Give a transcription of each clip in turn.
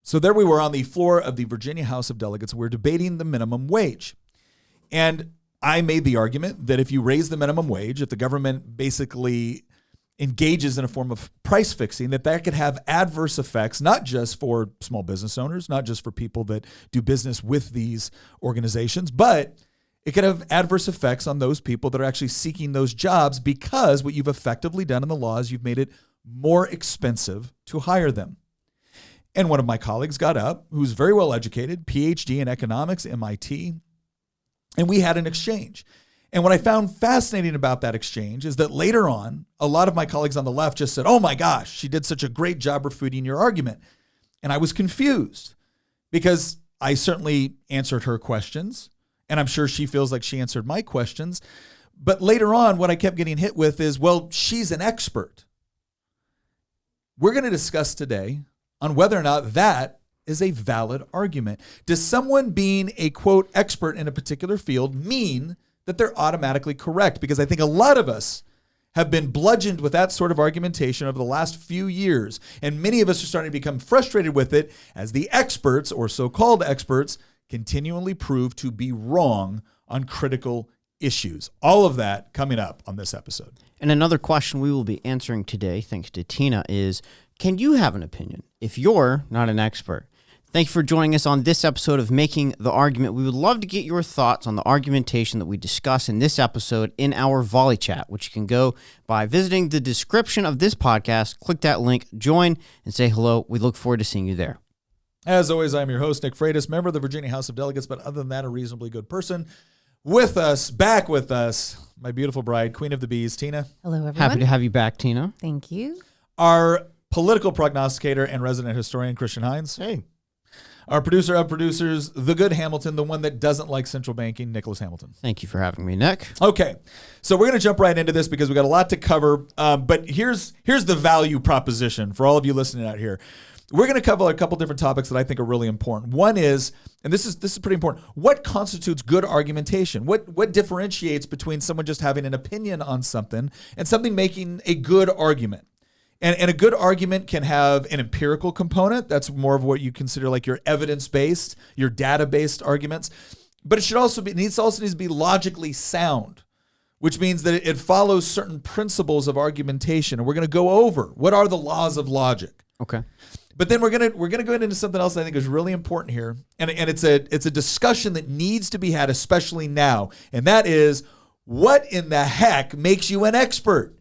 So there we were on the floor of the Virginia House of Delegates. We're debating the minimum wage. And I made the argument that if you raise the minimum wage, if the government basically engages in a form of price fixing, that could have adverse effects, not just for small business owners, not just for people that do business with these organizations, but it could have adverse effects on those people that are actually seeking those jobs, because what you've effectively done in the law is you've made it more expensive to hire them. And one of my colleagues got up, who's very well educated, PhD in economics, MIT, and we had an exchange. And what I found fascinating about that exchange is that later on, a lot of my colleagues on the left just said, "Oh my gosh, she did such a great job refuting your argument." And I was confused, because I certainly answered her questions, and I'm sure she feels like she answered my questions. But later on, what I kept getting hit with is, well, she's an expert. We're going to discuss today on whether or not that is a valid argument. Does someone being a, quote, expert in a particular field mean that they're automatically correct? Because I think a lot of us have been bludgeoned with that sort of argumentation over the last few years, and many of us are starting to become frustrated with it as the experts, or so-called experts, continually prove to be wrong on critical issues. All of that coming up on this episode. And another question we will be answering today, thanks to Tina, is, can you have an opinion if you're not an expert? Thank you for joining us on this episode of Making the Argument. We would love to get your thoughts on the argumentation that we discuss in this episode in our Volley Chat, which you can go by visiting the description of this podcast, click that link, join, and say hello. We look forward to seeing you there. As always, I'm your host, Nick Freitas, member of the Virginia House of Delegates, but other than that, a reasonably good person. Back with us, my beautiful bride, Queen of the Bees, Tina. Hello, everyone. Happy to have you back, Tina. Thank you. Our political prognosticator and resident historian, Christian Hines. Hey. Our producer of producers, the good Hamilton, the one that doesn't like central banking, Nicholas Hamilton. Thank you for having me, Nick. Okay, so we're going to jump right into this because we got a lot to cover. But here's the value proposition for all of you listening out here. We're going to cover a couple different topics that I think are really important. One is, and this is pretty important, what constitutes good argumentation? What differentiates between someone just having an opinion on something and something making a good argument? And a good argument can have an empirical component. That's more of what you consider like your evidence-based, your data-based arguments. But it also needs to be logically sound, which means that it follows certain principles of argumentation. And we're going to go over what are the laws of logic. Okay. But then we're gonna go into something else that I think is really important here, and it's a discussion that needs to be had, especially now, and that is, what in the heck makes you an expert?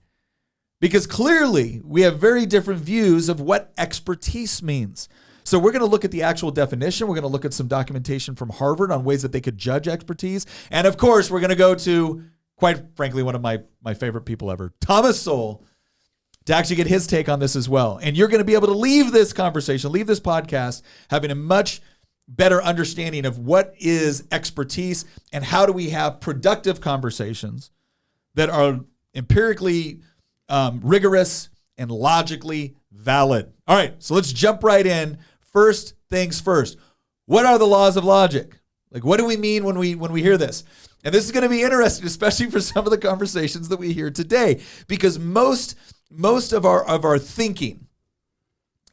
Because clearly we have very different views of what expertise means. So we're going to look at the actual definition. We're going to look at some documentation from Harvard on ways that they could judge expertise, and of course we're going to go to, quite frankly, one of my favorite people ever, Thomas Sowell, to actually get his take on this as well. And you're going to be able to leave this conversation, leave this podcast, having a much better understanding of what is expertise and how do we have productive conversations that are empirically rigorous and logically valid. All right, so let's jump right in. First things first. What are the laws of logic? Like, what do we mean when we hear this? And this is going to be interesting, especially for some of the conversations that we hear today, because most of our thinking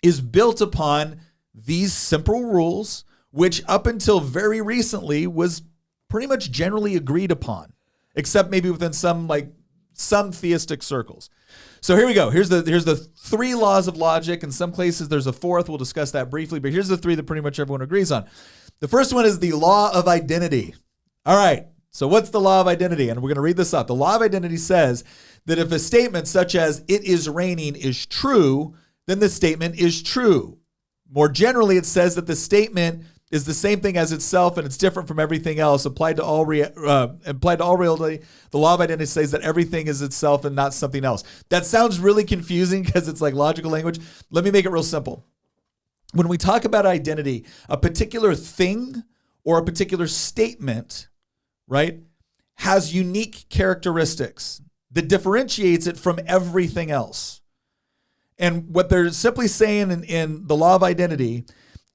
is built upon these simple rules, which up until very recently was pretty much generally agreed upon, except maybe within some theistic circles. So here we go. Here's the three laws of logic. In some places there's a fourth. We'll discuss that briefly, but here's the three that pretty much everyone agrees on. The first one is the law of identity. All right. So what's the law of identity? And we're going to read this up. The law of identity says that if a statement such as "it is raining" is true, then the statement is true. More generally, it says that the statement is the same thing as itself and it's different from everything else. Applied to all reality, the law of identity says that everything is itself and not something else. That sounds really confusing because it's like logical language. Let me make it real simple. When we talk about identity, a particular thing or a particular statement, right, has unique characteristics that differentiates it from everything else. And what they're simply saying in the law of identity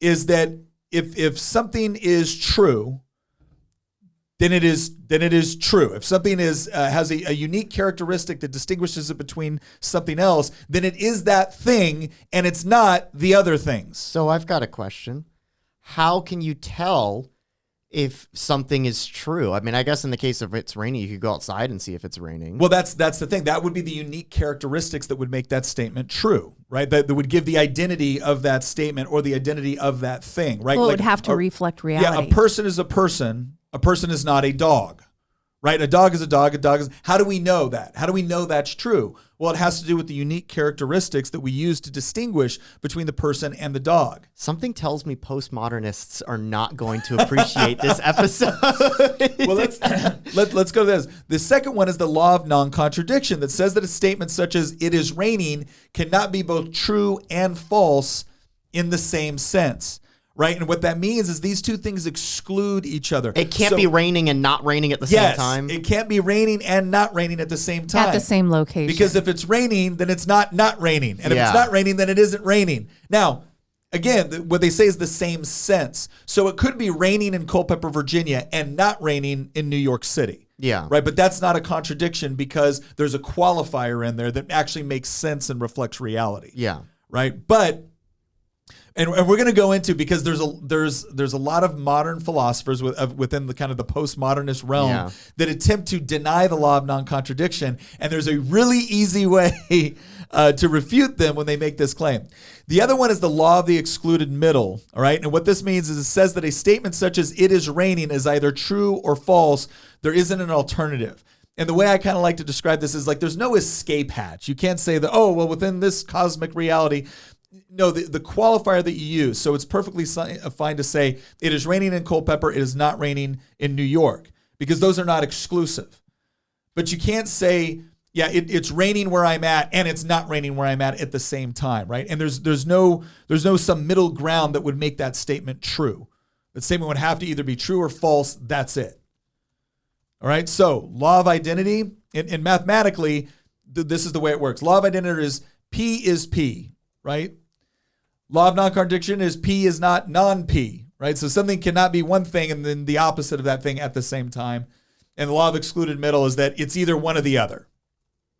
is that if something is true, then it is true. If something has a unique characteristic that distinguishes it between something else, then it is that thing, and it's not the other things. So I've got a question. How can you tell if something is true? I mean, I guess in the case of it's raining, you could go outside and see if it's raining. Well, that's the thing. That would be the unique characteristics that would make that statement true, right? That would give the identity of that statement or the identity of that thing, right? Well, it Like would have to reflect reality. Yeah, a person is a person. A person is not a dog, right? A dog is a dog. A dog is. How do we know that? How do we know that's true? Well, it has to do with the unique characteristics that we use to distinguish between the person and the dog. Something tells me postmodernists are not going to appreciate this episode. Well, let's go to this. The second one is the law of non-contradiction that says that a statement such as "it is raining" cannot be both true and false in the same sense. Right? And what that means is these two things exclude each other. It can't be raining and not raining at the same time. It can't be raining and not raining at the same time. At the same location. Because if it's raining, then it's not raining. And if it's not raining, then it isn't raining. Now, again, what they say is the same sense. So it could be raining in Culpeper, Virginia, and not raining in New York City. Yeah. Right? But that's not a contradiction because there's a qualifier in there that actually makes sense and reflects reality. Yeah. Right? But and we're going to go into, because there's a lot of modern philosophers within the kind of the postmodernist realm that attempt to deny the law of non-contradiction, and there's a really easy way to refute them when they make this claim. The other one is the law of the excluded middle, all right? And what this means is it says that a statement such as "it is raining" is either true or false. There isn't an alternative. And the way I kind of like to describe this is like there's no escape hatch. You can't say that, oh, well, within this cosmic reality. No, the qualifier that you use. So it's perfectly fine to say it is raining in Culpeper, it is not raining in New York, because those are not exclusive. But you can't say, yeah, it's raining where I'm at and it's not raining where I'm at the same time, right? And there's no some middle ground that would make that statement true. The statement would have to either be true or false. That's it. All right. So law of identity, and mathematically, this is the way it works. Law of identity is P, right? Law of non-contradiction is P is not non-P, right? So something cannot be one thing and then the opposite of that thing at the same time. And the law of excluded middle is that it's either one or the other.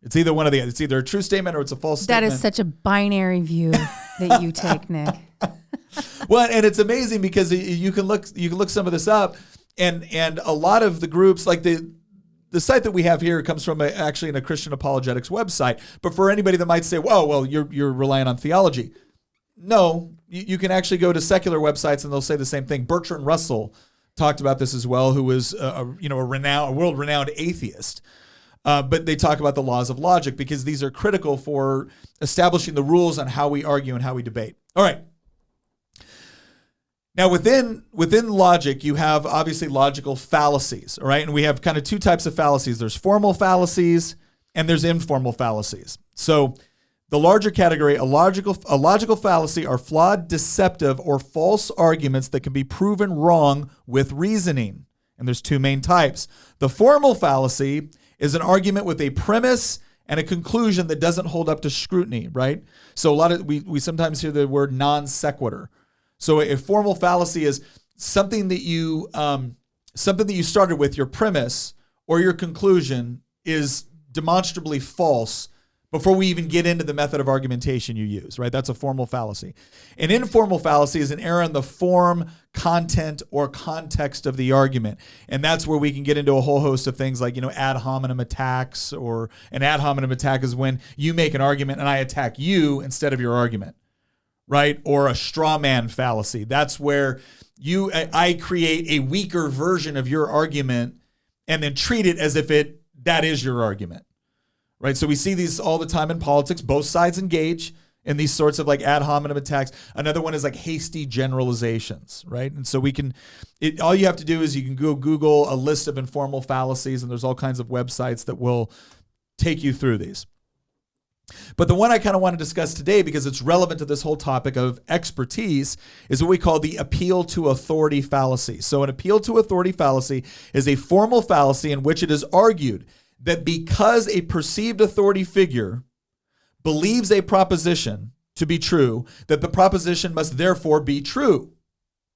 It's either one or the other. It's either a true statement or it's a false statement. That is such a binary view that you take, Nick. Well, and it's amazing because you can look some of this up, and a lot of the groups, like the site that we have here comes from actually a Christian apologetics website. But for anybody that might say, "Whoa, well, you're relying on theology," no, you can actually go to secular websites and they'll say the same thing. Bertrand Russell talked about this as well, who was a world-renowned atheist. But they talk about the laws of logic because these are critical for establishing the rules on how we argue and how we debate. All right. Now, within logic, you have obviously logical fallacies, all right? And we have kind of two types of fallacies. There's formal fallacies and there's informal fallacies. So the larger category, a logical fallacy are flawed, deceptive, or false arguments that can be proven wrong with reasoning. And there's two main types. The formal fallacy is an argument with a premise and a conclusion that doesn't hold up to scrutiny, right? So we sometimes hear the word non sequitur. So a formal fallacy is something that you started with, your premise or your conclusion is demonstrably false before we even get into the method of argumentation you use, right? That's a formal fallacy. An informal fallacy is an error in the form, content, or context of the argument. And that's where we can get into a whole host of things like, ad hominem attacks, or an ad hominem attack is when you make an argument and I attack you instead of your argument, right? Or a straw man fallacy. That's where I create a weaker version of your argument and then treat it as if that is your argument. Right, so we see these all the time in politics. Both sides engage in these sorts of like ad hominem attacks. Another one is like hasty generalizations, right? And so all you have to do is you can go Google a list of informal fallacies, and there's all kinds of websites that will take you through these. But the one I kind of want to discuss today, because it's relevant to this whole topic of expertise, is what we call the appeal to authority fallacy. So an appeal to authority fallacy is a formal fallacy in which it is argued that because a perceived authority figure believes a proposition to be true, that the proposition must therefore be true,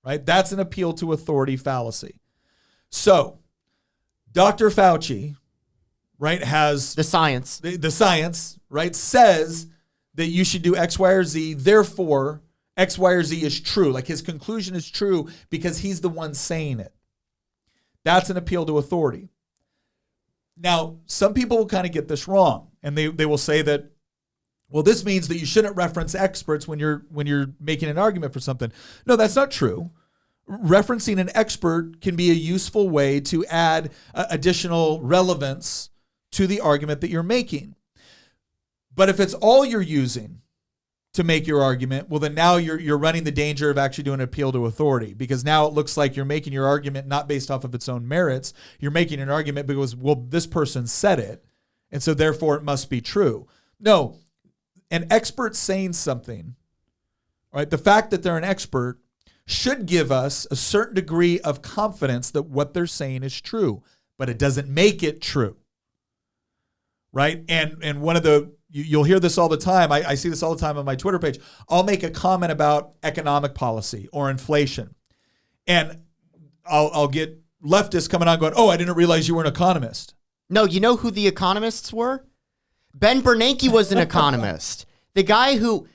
right? That's an appeal to authority fallacy. So Dr. Fauci, right, has The science. the science, right, says that you should do X, Y, or Z. Therefore, X, Y, or Z is true. Like his conclusion is true because he's the one saying it. That's an appeal to authority. Now, some people will kind of get this wrong, and they will say that, well, this means that you shouldn't reference experts when you're making an argument for something. No, that's not true. Referencing an expert can be a useful way to add additional relevance to the argument that you're making. But if it's all you're using to make your argument, well, then now you're running the danger of actually doing an appeal to authority, because now it looks like you're making your argument not based off of its own merits. You're making an argument because, well, this person said it, and so therefore it must be true. No, an expert saying something, right? The fact that they're an expert should give us a certain degree of confidence that what they're saying is true, but it doesn't make it true, right? And one of the, you'll hear this all the time. I see this all the time on my Twitter page. I'll make a comment about economic policy or inflation, and I'll get leftists coming on going, oh, I didn't realize you were an economist. No, you know who the economists were? Ben Bernanke was an economist. The guy who...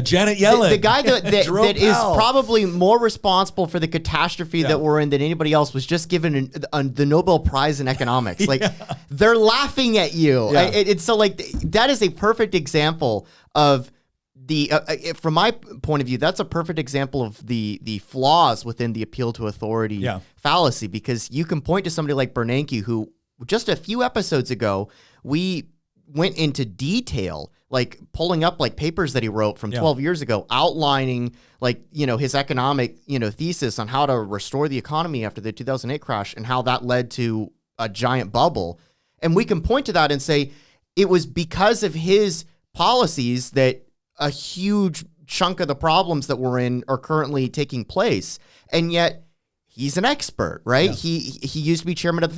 Janet Yellen. The guy that Jerome is Powell. probably more responsible for the catastrophe that we're in than anybody else was just given the Nobel Prize in economics. Like, they're laughing at you. Yeah. It's so like, that is a perfect example of the, from my point of view, that's a perfect example of the flaws within the appeal to authority fallacy, because you can point to somebody like Bernanke, who just a few episodes ago, we went into detail, like pulling up like papers that he wrote from 12 years ago, outlining like, you know, his economic, you know, thesis on how to restore the economy after the 2008 crash and how that led to a giant bubble. And we can point to that and say it was because of his policies that a huge chunk of the problems that we're in are currently taking place. And yet he's an expert, right? Yeah. He used to be chairman of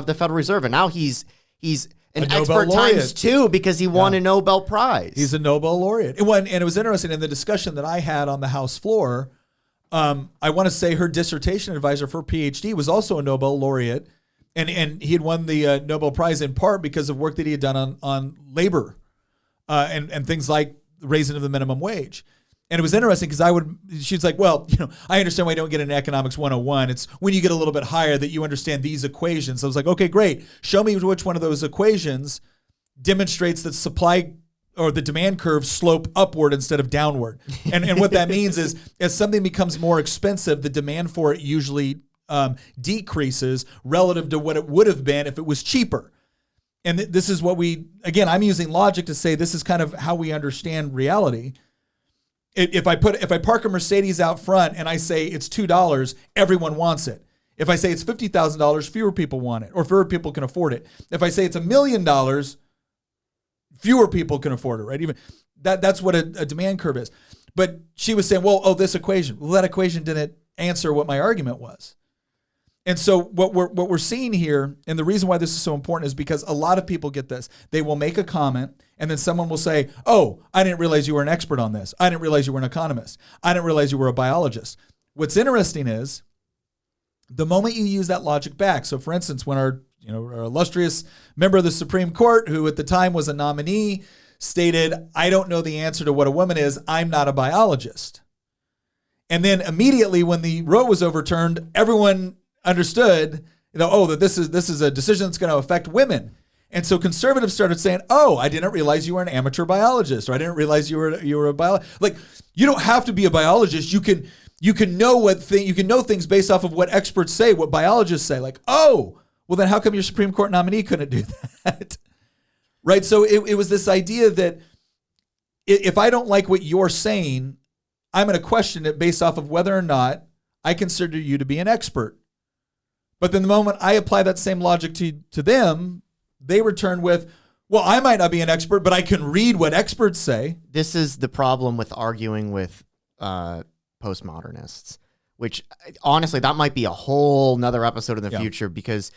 the Federal Reserve, and now he's an Nobel expert laureate. times two because he won a Nobel Prize. He's a Nobel laureate. And it was interesting in the discussion that I had on the House floor. I want to say her dissertation advisor for PhD was also a Nobel laureate, and he had won the Nobel Prize in part because of work that he had done on labor and things like the raising of the minimum wage. And it was interesting because she's like, well, you know, I understand why you don't get an economics 101. It's when you get a little bit higher that you understand these equations. So I was like, okay, great. Show me which one of those equations demonstrates that supply or the demand curves slope upward instead of downward. And what that means is as something becomes more expensive, the demand for it usually decreases relative to what it would have been if it was cheaper. And this is what I'm using logic to say this is kind of how we understand reality. If I park a Mercedes out front and I say it's $2, everyone wants it. If I say it's $50,000, fewer people want it, or fewer people can afford it. If I say it's $1 million, fewer people can afford it, right? Even that's what a demand curve is. But she was saying, well, this equation. Well, that equation didn't answer what my argument was. And so what we're seeing here, and the reason why this is so important is because a lot of people get this. They will make a comment, and then someone will say, oh, I didn't realize you were an expert on this. I didn't realize you were an economist. I didn't realize you were a biologist. What's interesting is the moment you use that logic back. So for instance, when our illustrious member of the Supreme Court, who at the time was a nominee, stated, I don't know the answer to what a woman is. I'm not a biologist. And then immediately when the Roe was overturned, everyone understood, that this is a decision that's going to affect women. And so conservatives started saying, oh, I didn't realize you were an amateur biologist, or I didn't realize you were a biologist. Like, you don't have to be a biologist. You can know things based off of what experts say, what biologists say. Like, oh, well then how come your Supreme Court nominee couldn't do that? Right? So it was this idea that if I don't like what you're saying, I'm going to question it based off of whether or not I consider you to be an expert. But then the moment I apply that same logic to them, they return with, well, I might not be an expert, but I can read what experts say. This is the problem with arguing with postmodernists, which honestly, that might be a whole nother episode in the future, because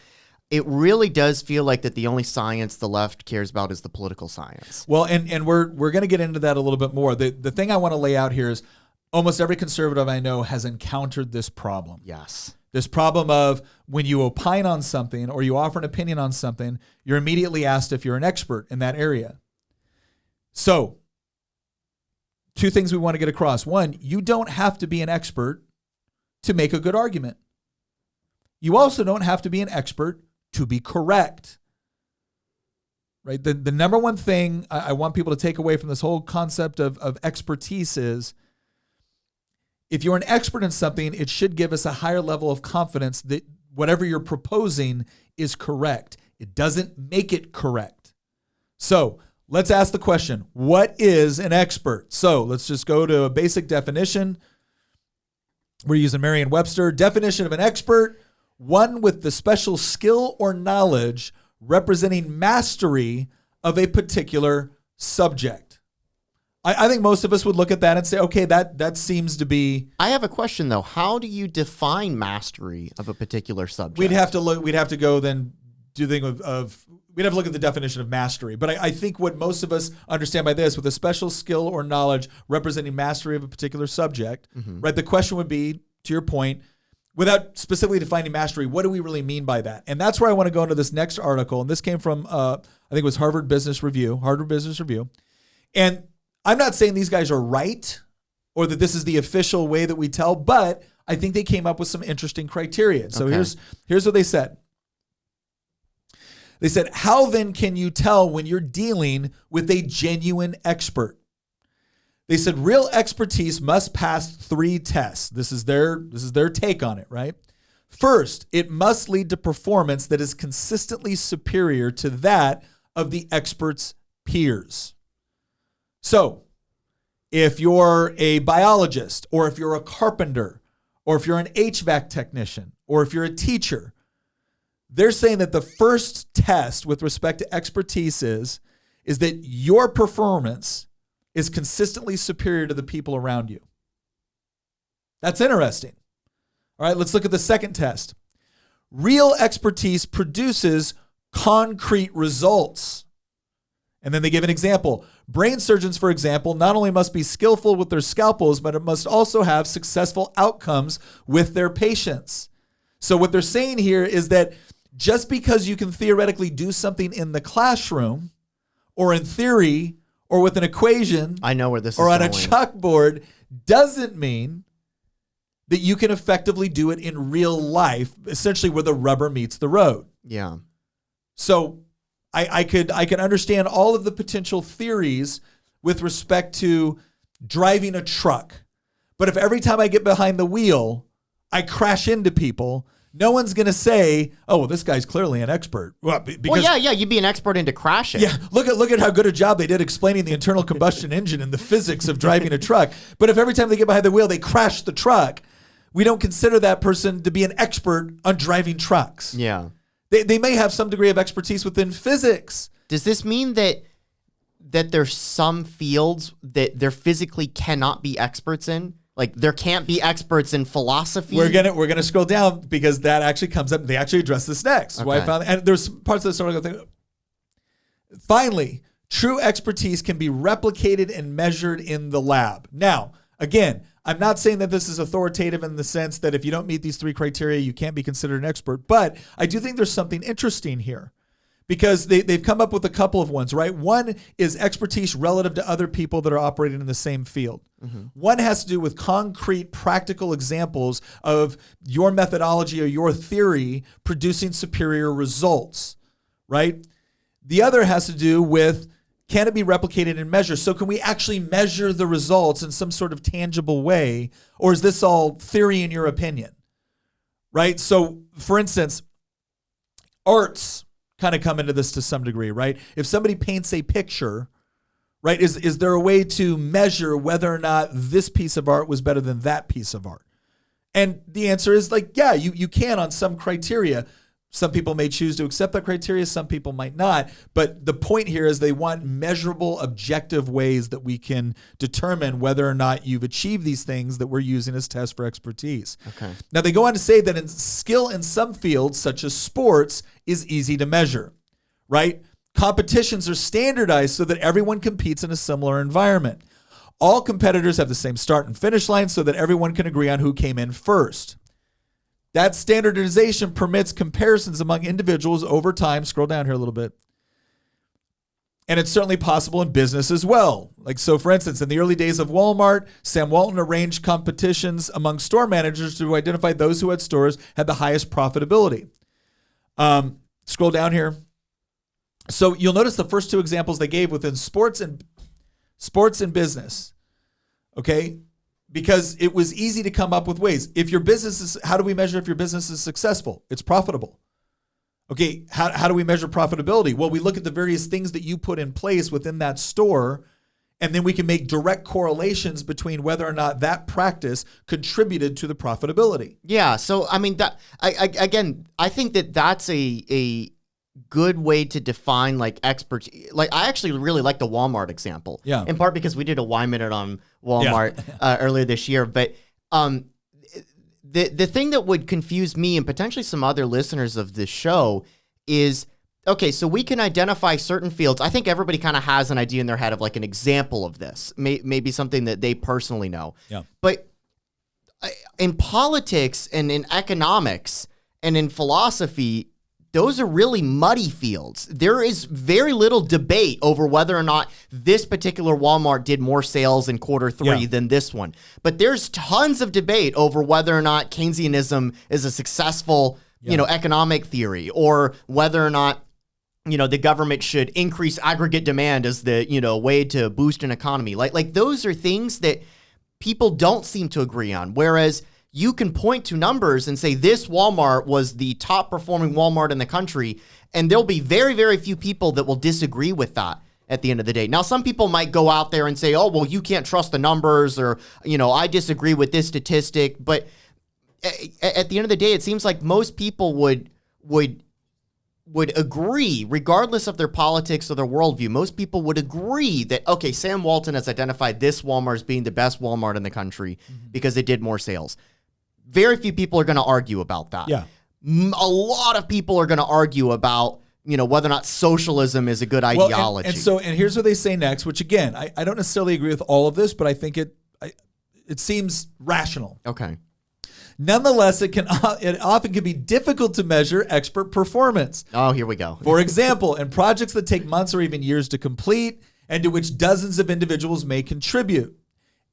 it really does feel like that the only science the left cares about is the political science. Well, and we're going to get into that a little bit more. The thing I want to lay out here is almost every conservative I know has encountered this problem. Yes. This problem of when you opine on something or you offer an opinion on something, you're immediately asked if you're an expert in that area. So, two things we want to get across. One, you don't have to be an expert to make a good argument. You also don't have to be an expert to be correct. Right? The number one thing I want people to take away from this whole concept of expertise is, if you're an expert in something, it should give us a higher level of confidence that whatever you're proposing is correct. It doesn't make it correct. So let's ask the question, what is an expert? So let's just go to a basic definition. We're using Merriam-Webster. Definition of an expert: one with the special skill or knowledge representing mastery of a particular subject. I think most of us would look at that and say, okay, that seems to be. I have a question though. How do you define mastery of a particular subject? We'd have to go then do the thing we'd have to look at the definition of mastery. But I think what most of us understand by this, with a special skill or knowledge representing mastery of a particular subject, right? The question would be, to your point, without specifically defining mastery, what do we really mean by that? And that's where I want to go into this next article. And this came from, I think it was Harvard Business Review. And I'm not saying these guys are right or that this is the official way that we tell, but I think they came up with some interesting criteria. So here's what they said. They said, how then can you tell when you're dealing with a genuine expert? They said real expertise must pass 3 tests. This is their take on it, right? First, it must lead to performance that is consistently superior to that of the expert's peers. So, if you're a biologist, or if you're a carpenter, or if you're an HVAC technician, or if you're a teacher, they're saying that the first test with respect to expertise is that your performance is consistently superior to the people around you. That's interesting. All right, let's look at the second test. Real expertise produces concrete results. And then they give an example. Brain surgeons, for example, not only must be skillful with their scalpels, but it must also have successful outcomes with their patients. So what they're saying here is that just because you can theoretically do something in the classroom or in theory or with an equation, I know where this is or on going. a chalkboard, doesn't mean that you can effectively do it in real life, essentially where the rubber meets the road. Yeah. So I could understand all of the potential theories with respect to driving a truck. But if every time I get behind the wheel, I crash into people, no one's going to say, oh, well, this guy's clearly an expert. Well, you'd be an expert into crashing. Yeah, look at how good a job they did explaining the internal combustion engine and the physics of driving a truck. But if every time they get behind the wheel, they crash the truck, we don't consider that person to be an expert on driving trucks. Yeah. They may have some degree of expertise within physics. Does this mean that there's some fields that there physically cannot be experts in? Like there can't be experts in philosophy? We're gonna scroll down because that actually comes up. They actually address this next. Okay. Why I found, and there's parts of this article. Finally, true expertise can be replicated and measured in the lab. Now, again, I'm not saying that this is authoritative in the sense that if you don't meet these 3 criteria, you can't be considered an expert. But I do think there's something interesting here because they've come up with a couple of ones, right? One is expertise relative to other people that are operating in the same field. Mm-hmm. One has to do with concrete, practical examples of your methodology or your theory producing superior results, right? The other has to do with, can it be replicated and measured? So can we actually measure the results in some sort of tangible way? Or is this all theory in your opinion? Right? So for instance, arts kind of come into this to some degree, right? If somebody paints a picture, right, is there a way to measure whether or not this piece of art was better than that piece of art? And the answer is like, yeah, you can on some criteria. Some people may choose to accept that criteria, some people might not. But the point here is they want measurable, objective ways that we can determine whether or not you've achieved these things that we're using as tests for expertise. Okay. Now, they go on to say that skill in some fields, such as sports, is easy to measure, right? Competitions are standardized so that everyone competes in a similar environment. All competitors have the same start and finish line so that everyone can agree on who came in first. That standardization permits comparisons among individuals over time. Scroll down here a little bit. And it's certainly possible in business as well. Like, so for instance, in the early days of Walmart, Sam Walton arranged competitions among store managers to identify those who had stores had the highest profitability. Scroll down here. So you'll notice the first two examples they gave within sports and business. Okay? Because it was easy to come up with ways. If your business is, how do we measure if your business is successful? It's profitable. Okay, how do we measure profitability? Well, we look at the various things that you put in place within that store, and then we can make direct correlations between whether or not that practice contributed to the profitability. Yeah, so I mean, I think that that's a good way to define like experts. Like, I actually really like the Walmart example. Yeah. In part because we did a Y Minute on Walmart earlier this year. But the thing that would confuse me and potentially some other listeners of this show is, okay, so we can identify certain fields. I think everybody kind of has an idea in their head of like an example of this, maybe something that they personally know. Yeah. But in politics and in economics and in philosophy, those are really muddy fields. There is very little debate over whether or not this particular Walmart did more sales in quarter three than this one. But there's tons of debate over whether or not Keynesianism is a successful, economic theory, or whether or not, the government should increase aggregate demand as the, way to boost an economy. Like those are things that people don't seem to agree on. Whereas you can point to numbers and say this Walmart was the top performing Walmart in the country, and there'll be very, very few people that will disagree with that at the end of the day. Now, some people might go out there and say, oh, well, you can't trust the numbers, or, I disagree with this statistic. But at the end of the day, it seems like most people would agree, regardless of their politics or their worldview. Most people would agree that, okay, Sam Walton has identified this Walmart as being the best Walmart in the country because it did more sales. Very few people are going to argue about that. Yeah. A lot of people are going to argue about, whether or not socialism is a good ideology. And here's what they say next, which again, I don't necessarily agree with all of this, but I think it seems rational. Okay. Nonetheless, it often can be difficult to measure expert performance. Oh, here we go. For example, in projects that take months or even years to complete and to which dozens of individuals may contribute,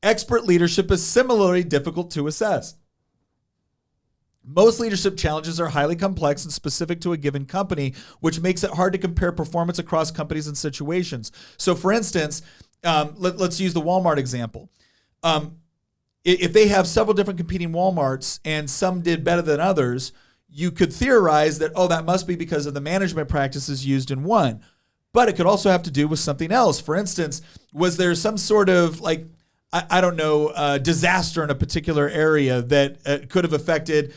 expert leadership is similarly difficult to assess. Most leadership challenges are highly complex and specific to a given company, which makes it hard to compare performance across companies and situations. So, for instance, let's use the Walmart example. If they have several different competing Walmarts and some did better than others, you could theorize that, that must be because of the management practices used in one. But it could also have to do with something else. For instance, was there some sort of disaster in a particular area that could have affected,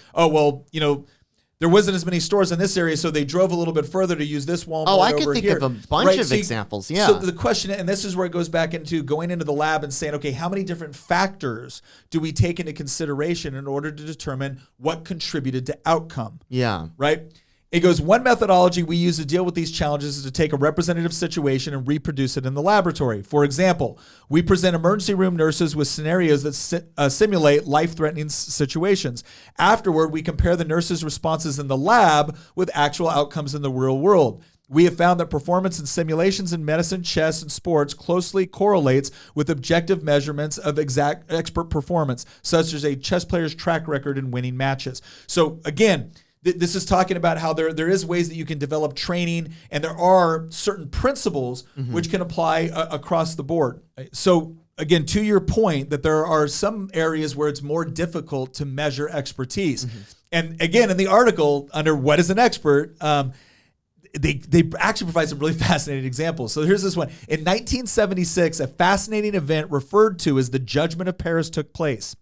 there wasn't as many stores in this area, so they drove a little bit further to use this Walmart over here. I could think of a bunch of examples, yeah. So the question, and this is where it goes back into going into the lab and saying, okay, how many different factors do we take into consideration in order to determine what contributed to outcome? Yeah. Right? It goes, one methodology we use to deal with these challenges is to take a representative situation and reproduce it in the laboratory. For example, we present emergency room nurses with scenarios that simulate life-threatening situations. Afterward, we compare the nurses' responses in the lab with actual outcomes in the real world. We have found that performance in simulations in medicine, chess, and sports closely correlates with objective measurements of exact expert performance, such as a chess player's track record in winning matches. So again, this is talking about how there is ways that you can develop training, and there are certain principles which can apply across the board. So again, to your point, that there are some areas where it's more difficult to measure expertise. And again, in the article under what is an expert, they actually provide some really fascinating examples. So here's this one. In 1976, a fascinating event referred to as the Judgment of Paris took place.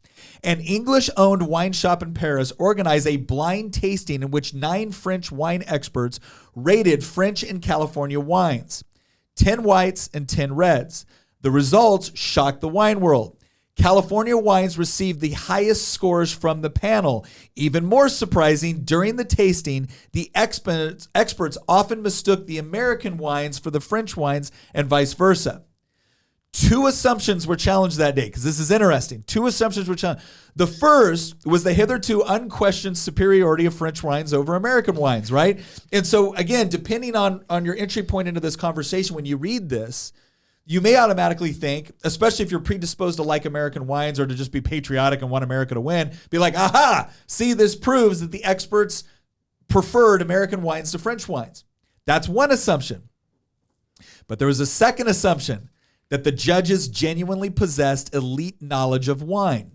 An English-owned wine shop in Paris organized a blind tasting in which 9 French wine experts rated French and California wines, 10 whites and 10 reds. The results shocked the wine world. California wines received the highest scores from the panel. Even more surprising, during the tasting, the experts often mistook the American wines for the French wines and vice versa. 2 assumptions were challenged that day, because this is interesting. 2 assumptions were challenged. The first was the hitherto unquestioned superiority of French wines over American wines, right? And so, again, depending on your entry point into this conversation, when you read this, you may automatically think, especially if you're predisposed to like American wines or to just be patriotic and want America to win, be like, aha, see, this proves that the experts preferred American wines to French wines. That's one assumption. But there was a second assumption, that the judges genuinely possessed elite knowledge of wine.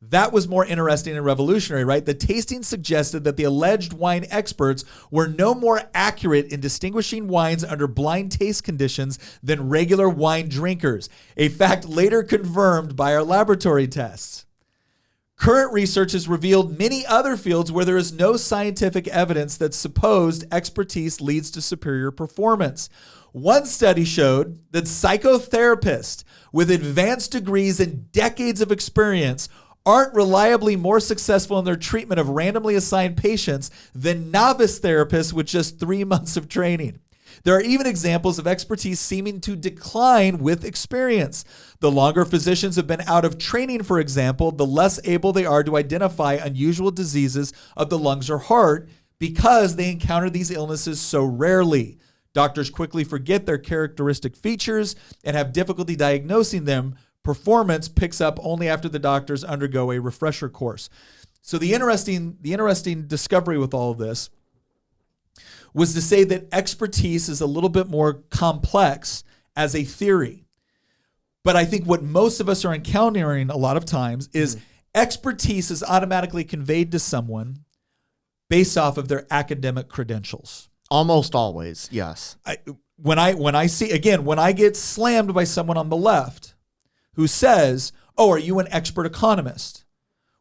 That was more interesting and revolutionary, right? The tasting suggested that the alleged wine experts were no more accurate in distinguishing wines under blind taste conditions than regular wine drinkers, a fact later confirmed by our laboratory tests. Current research has revealed many other fields where there is no scientific evidence that supposed expertise leads to superior performance. One study showed that psychotherapists with advanced degrees and decades of experience aren't reliably more successful in their treatment of randomly assigned patients than novice therapists with just 3 months of training. There are even examples of expertise seeming to decline with experience. The longer physicians have been out of training, for example, the less able they are to identify unusual diseases of the lungs or heart because they encounter these illnesses so rarely. Doctors quickly forget their characteristic features and have difficulty diagnosing them. Performance picks up only after the doctors undergo a refresher course. So the interesting discovery with all of this was to say that expertise is a little bit more complex as a theory. But I think what most of us are encountering a lot of times is expertise is automatically conveyed to someone based off of their academic credentials. Almost always, yes. When I get slammed by someone on the left who says, "Oh, are you an expert economist?"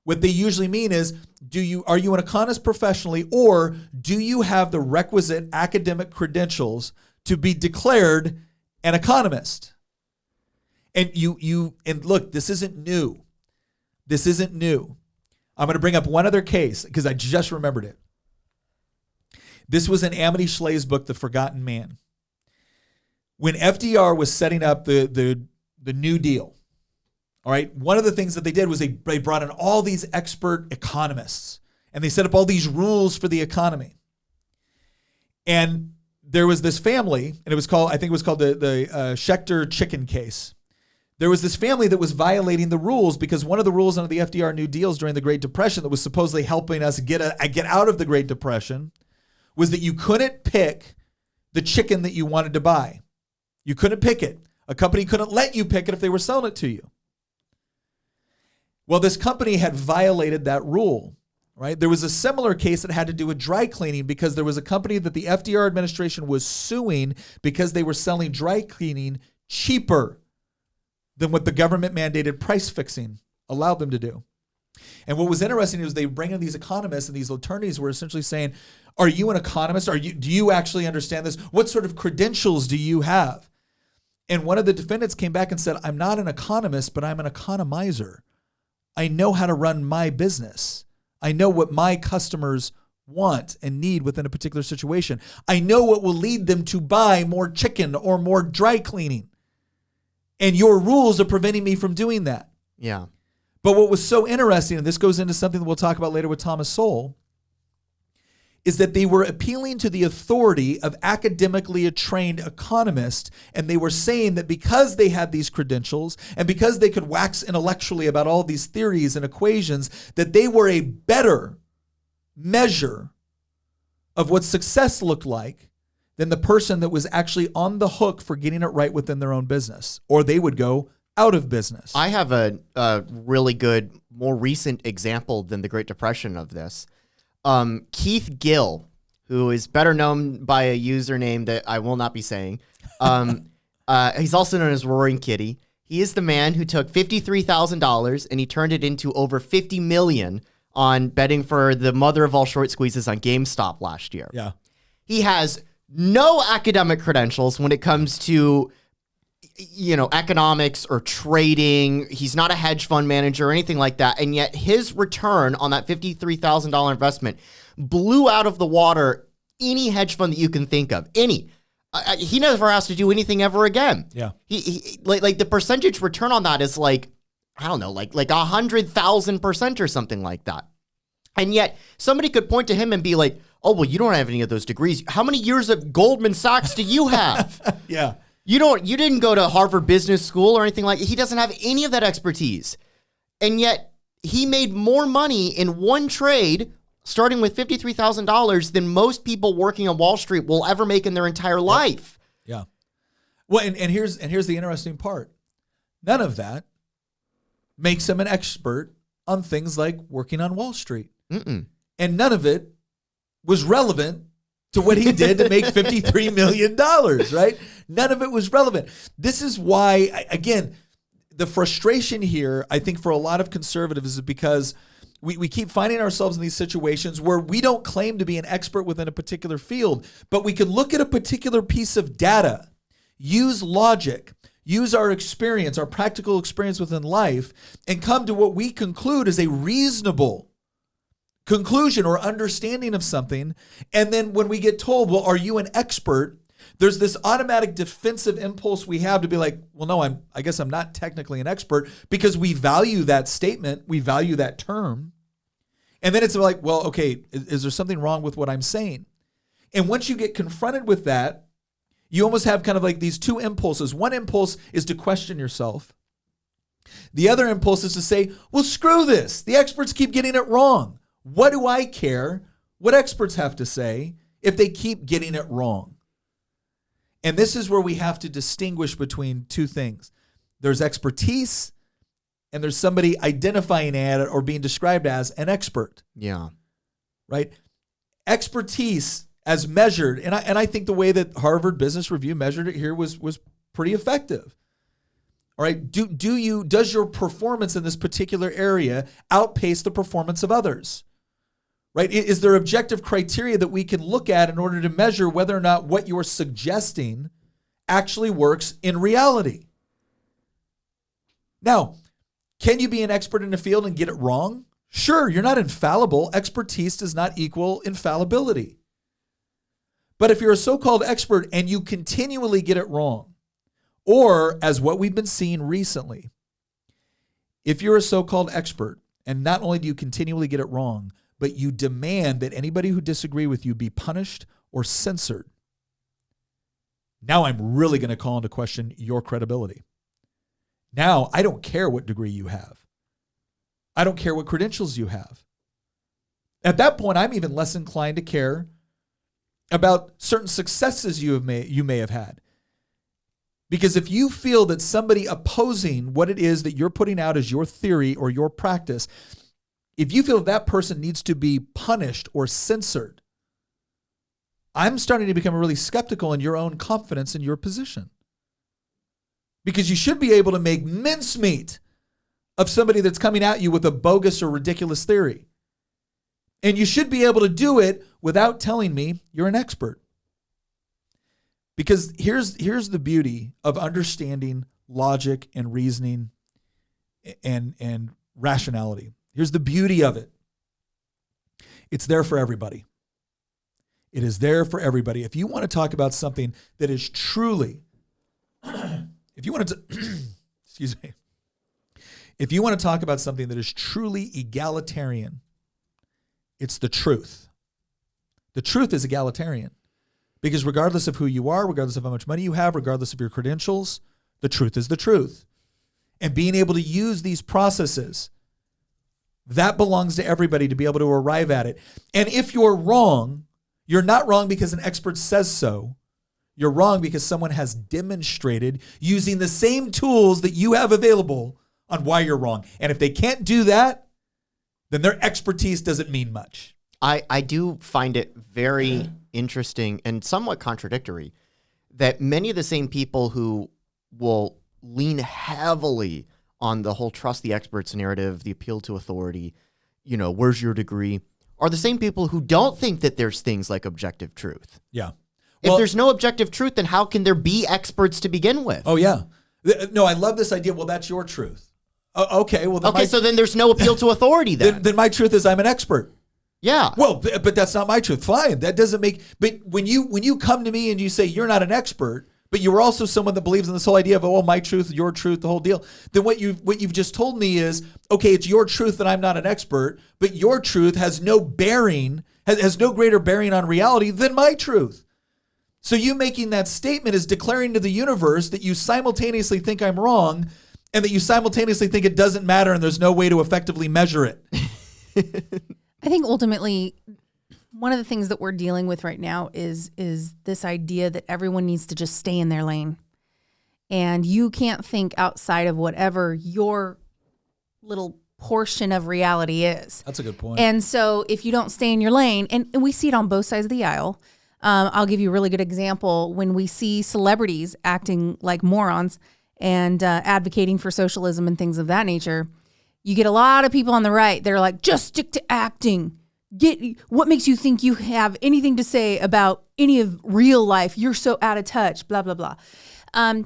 What they usually mean is, are you an economist professionally, or do you have the requisite academic credentials to be declared an economist? And and look, this isn't new. This isn't new. I'm going to bring up one other case because I just remembered it. This was in Amity Schleye's book, The Forgotten Man. When FDR was setting up the New Deal, all right, one of the things that they did was they brought in all these expert economists, and they set up all these rules for the economy. And there was this family, and it was called the Schechter chicken case. There was this family that was violating the rules because one of the rules under the FDR New Deals during the Great Depression that was supposedly helping us get out of the Great Depression was that you couldn't pick the chicken that you wanted to buy. You couldn't pick it. A company couldn't let you pick it if they were selling it to you. Well, this company had violated that rule, right? There was a similar case that had to do with dry cleaning because there was a company that the FDR administration was suing because they were selling dry cleaning cheaper than what the government mandated price fixing allowed them to do. And what was interesting is they bring in these economists, and these attorneys were essentially saying, "Are you an economist? Do you actually understand this? What sort of credentials do you have?" And one of the defendants came back and said, "I'm not an economist, but I'm an economizer. I know how to run my business. I know what my customers want and need within a particular situation. I know what will lead them to buy more chicken or more dry cleaning. And your rules are preventing me from doing that." Yeah. But what was so interesting, and this goes into something that we'll talk about later with Thomas Sowell, is that they were appealing to the authority of academically trained economists, and they were saying that because they had these credentials and because they could wax intellectually about all these theories and equations, that they were a better measure of what success looked like than the person that was actually on the hook for getting it right within their own business, or they would go out of business. I have a really good, more recent example than the Great Depression of this. Keith Gill, who is better known by a username that I will not be saying. He's also known as Roaring Kitty. He is the man who took $53,000 and he turned it into over $50 million on betting for the mother of all short squeezes on GameStop last year. Yeah. He has no academic credentials when it comes to, economics or trading. He's not a hedge fund manager or anything like that. And yet his return on that $53,000 investment blew out of the water any hedge fund that you can think of. Any. he never has to do anything ever again. Yeah. He like the percentage return on that is like, I don't know, like 100,000% or something like that. And yet somebody could point to him and be like, oh, well, you don't have any of those degrees. How many years of Goldman Sachs do you have? Yeah. You didn't go to Harvard Business School or anything like that. He doesn't have any of that expertise. And yet he made more money in one trade, starting with $53,000, than most people working on Wall Street will ever make in their entire life. Yeah. Well, and here's the interesting part. None of that makes him an expert on things like working on Wall Street. Mm-mm. And none of it was relevant to what he did to make $53 million, right? None of it was relevant. This is why, again, the frustration here, I think, for a lot of conservatives is because we keep finding ourselves in these situations where we don't claim to be an expert within a particular field, but we can look at a particular piece of data, use logic, use our experience, our practical experience within life, and come to what we conclude is a reasonable conclusion or understanding of something. And then when we get told, well, are you an expert? There's this automatic defensive impulse we have to be like, well, no, I guess I'm not technically an expert, because we value that statement. We value that term. And then it's like, well, okay, is there something wrong with what I'm saying? And once you get confronted with that, you almost have kind of like these two impulses. One impulse is to question yourself. The other impulse is to say, well, screw this. The experts keep getting it wrong. What do I care what experts have to say if they keep getting it wrong? And this is where we have to distinguish between two things. There's expertise, and there's somebody identifying it or being described as an expert. Yeah. Right? Expertise as measured, and I think the way that Harvard Business Review measured it here was pretty effective. All right, does your performance in this particular area outpace the performance of others? Right? Is there objective criteria that we can look at in order to measure whether or not what you're suggesting actually works in reality? Now, can you be an expert in a field and get it wrong? Sure, you're not infallible. Expertise does not equal infallibility. But if you're a so-called expert and you continually get it wrong, or as what we've been seeing recently, if you're a so-called expert and not only do you continually get it wrong, but you demand that anybody who disagree with you be punished or censored, now I'm really going to call into question your credibility. Now, I don't care what degree you have. I don't care what credentials you have. At that point, I'm even less inclined to care about certain successes you may have had. Because if you feel that somebody opposing what it is that you're putting out as your theory or your practice, if you feel that person needs to be punished or censored, I'm starting to become really skeptical in your own confidence in your position. Because you should be able to make mincemeat of somebody that's coming at you with a bogus or ridiculous theory. And you should be able to do it without telling me you're an expert. Because here's the beauty of understanding logic and reasoning and rationality. Here's the beauty of it. It's there for everybody. It is there for everybody. If you want to talk about something that is truly, if you want to, excuse me, if you want to talk about something that is truly egalitarian, it's the truth. The truth is egalitarian. Because regardless of who you are, regardless of how much money you have, regardless of your credentials, the truth is the truth. And being able to use these processes, that belongs to everybody to be able to arrive at it. And if you're wrong, you're not wrong because an expert says so. You're wrong because someone has demonstrated using the same tools that you have available on why you're wrong. And if they can't do that, then their expertise doesn't mean much. I do find it very interesting and somewhat contradictory that many of the same people who will lean heavily on the whole trust the experts narrative, the appeal to authority, where's your degree, are the same people who don't think that there's things like objective truth. Yeah. If there's no objective truth, then how can there be experts to begin with? Oh, yeah. No, I love this idea. Well, that's your truth. Okay. Well, so then there's no appeal to authority then. Then my truth is I'm an expert. Yeah. Well, but that's not my truth. Fine. That doesn't make, but when you come to me and you say you're not an expert, but you were also someone that believes in this whole idea of, oh, my truth, your truth, the whole deal, then what you've just told me is, okay, it's your truth that I'm not an expert, but your truth has no bearing, has no greater bearing on reality than my truth. So you making that statement is declaring to the universe that you simultaneously think I'm wrong and that you simultaneously think it doesn't matter and there's no way to effectively measure it. I think ultimately, one of the things that we're dealing with right now is this idea that everyone needs to just stay in their lane. And you can't think outside of whatever your little portion of reality is. That's a good point. And so if you don't stay in your lane, and we see it on both sides of the aisle, I'll give you a really good example. When we see celebrities acting like morons and advocating for socialism and things of that nature, you get a lot of people on the right. They're like, just stick to acting. What makes you think you have anything to say about any of real life? You're so out of touch, blah, blah, blah. And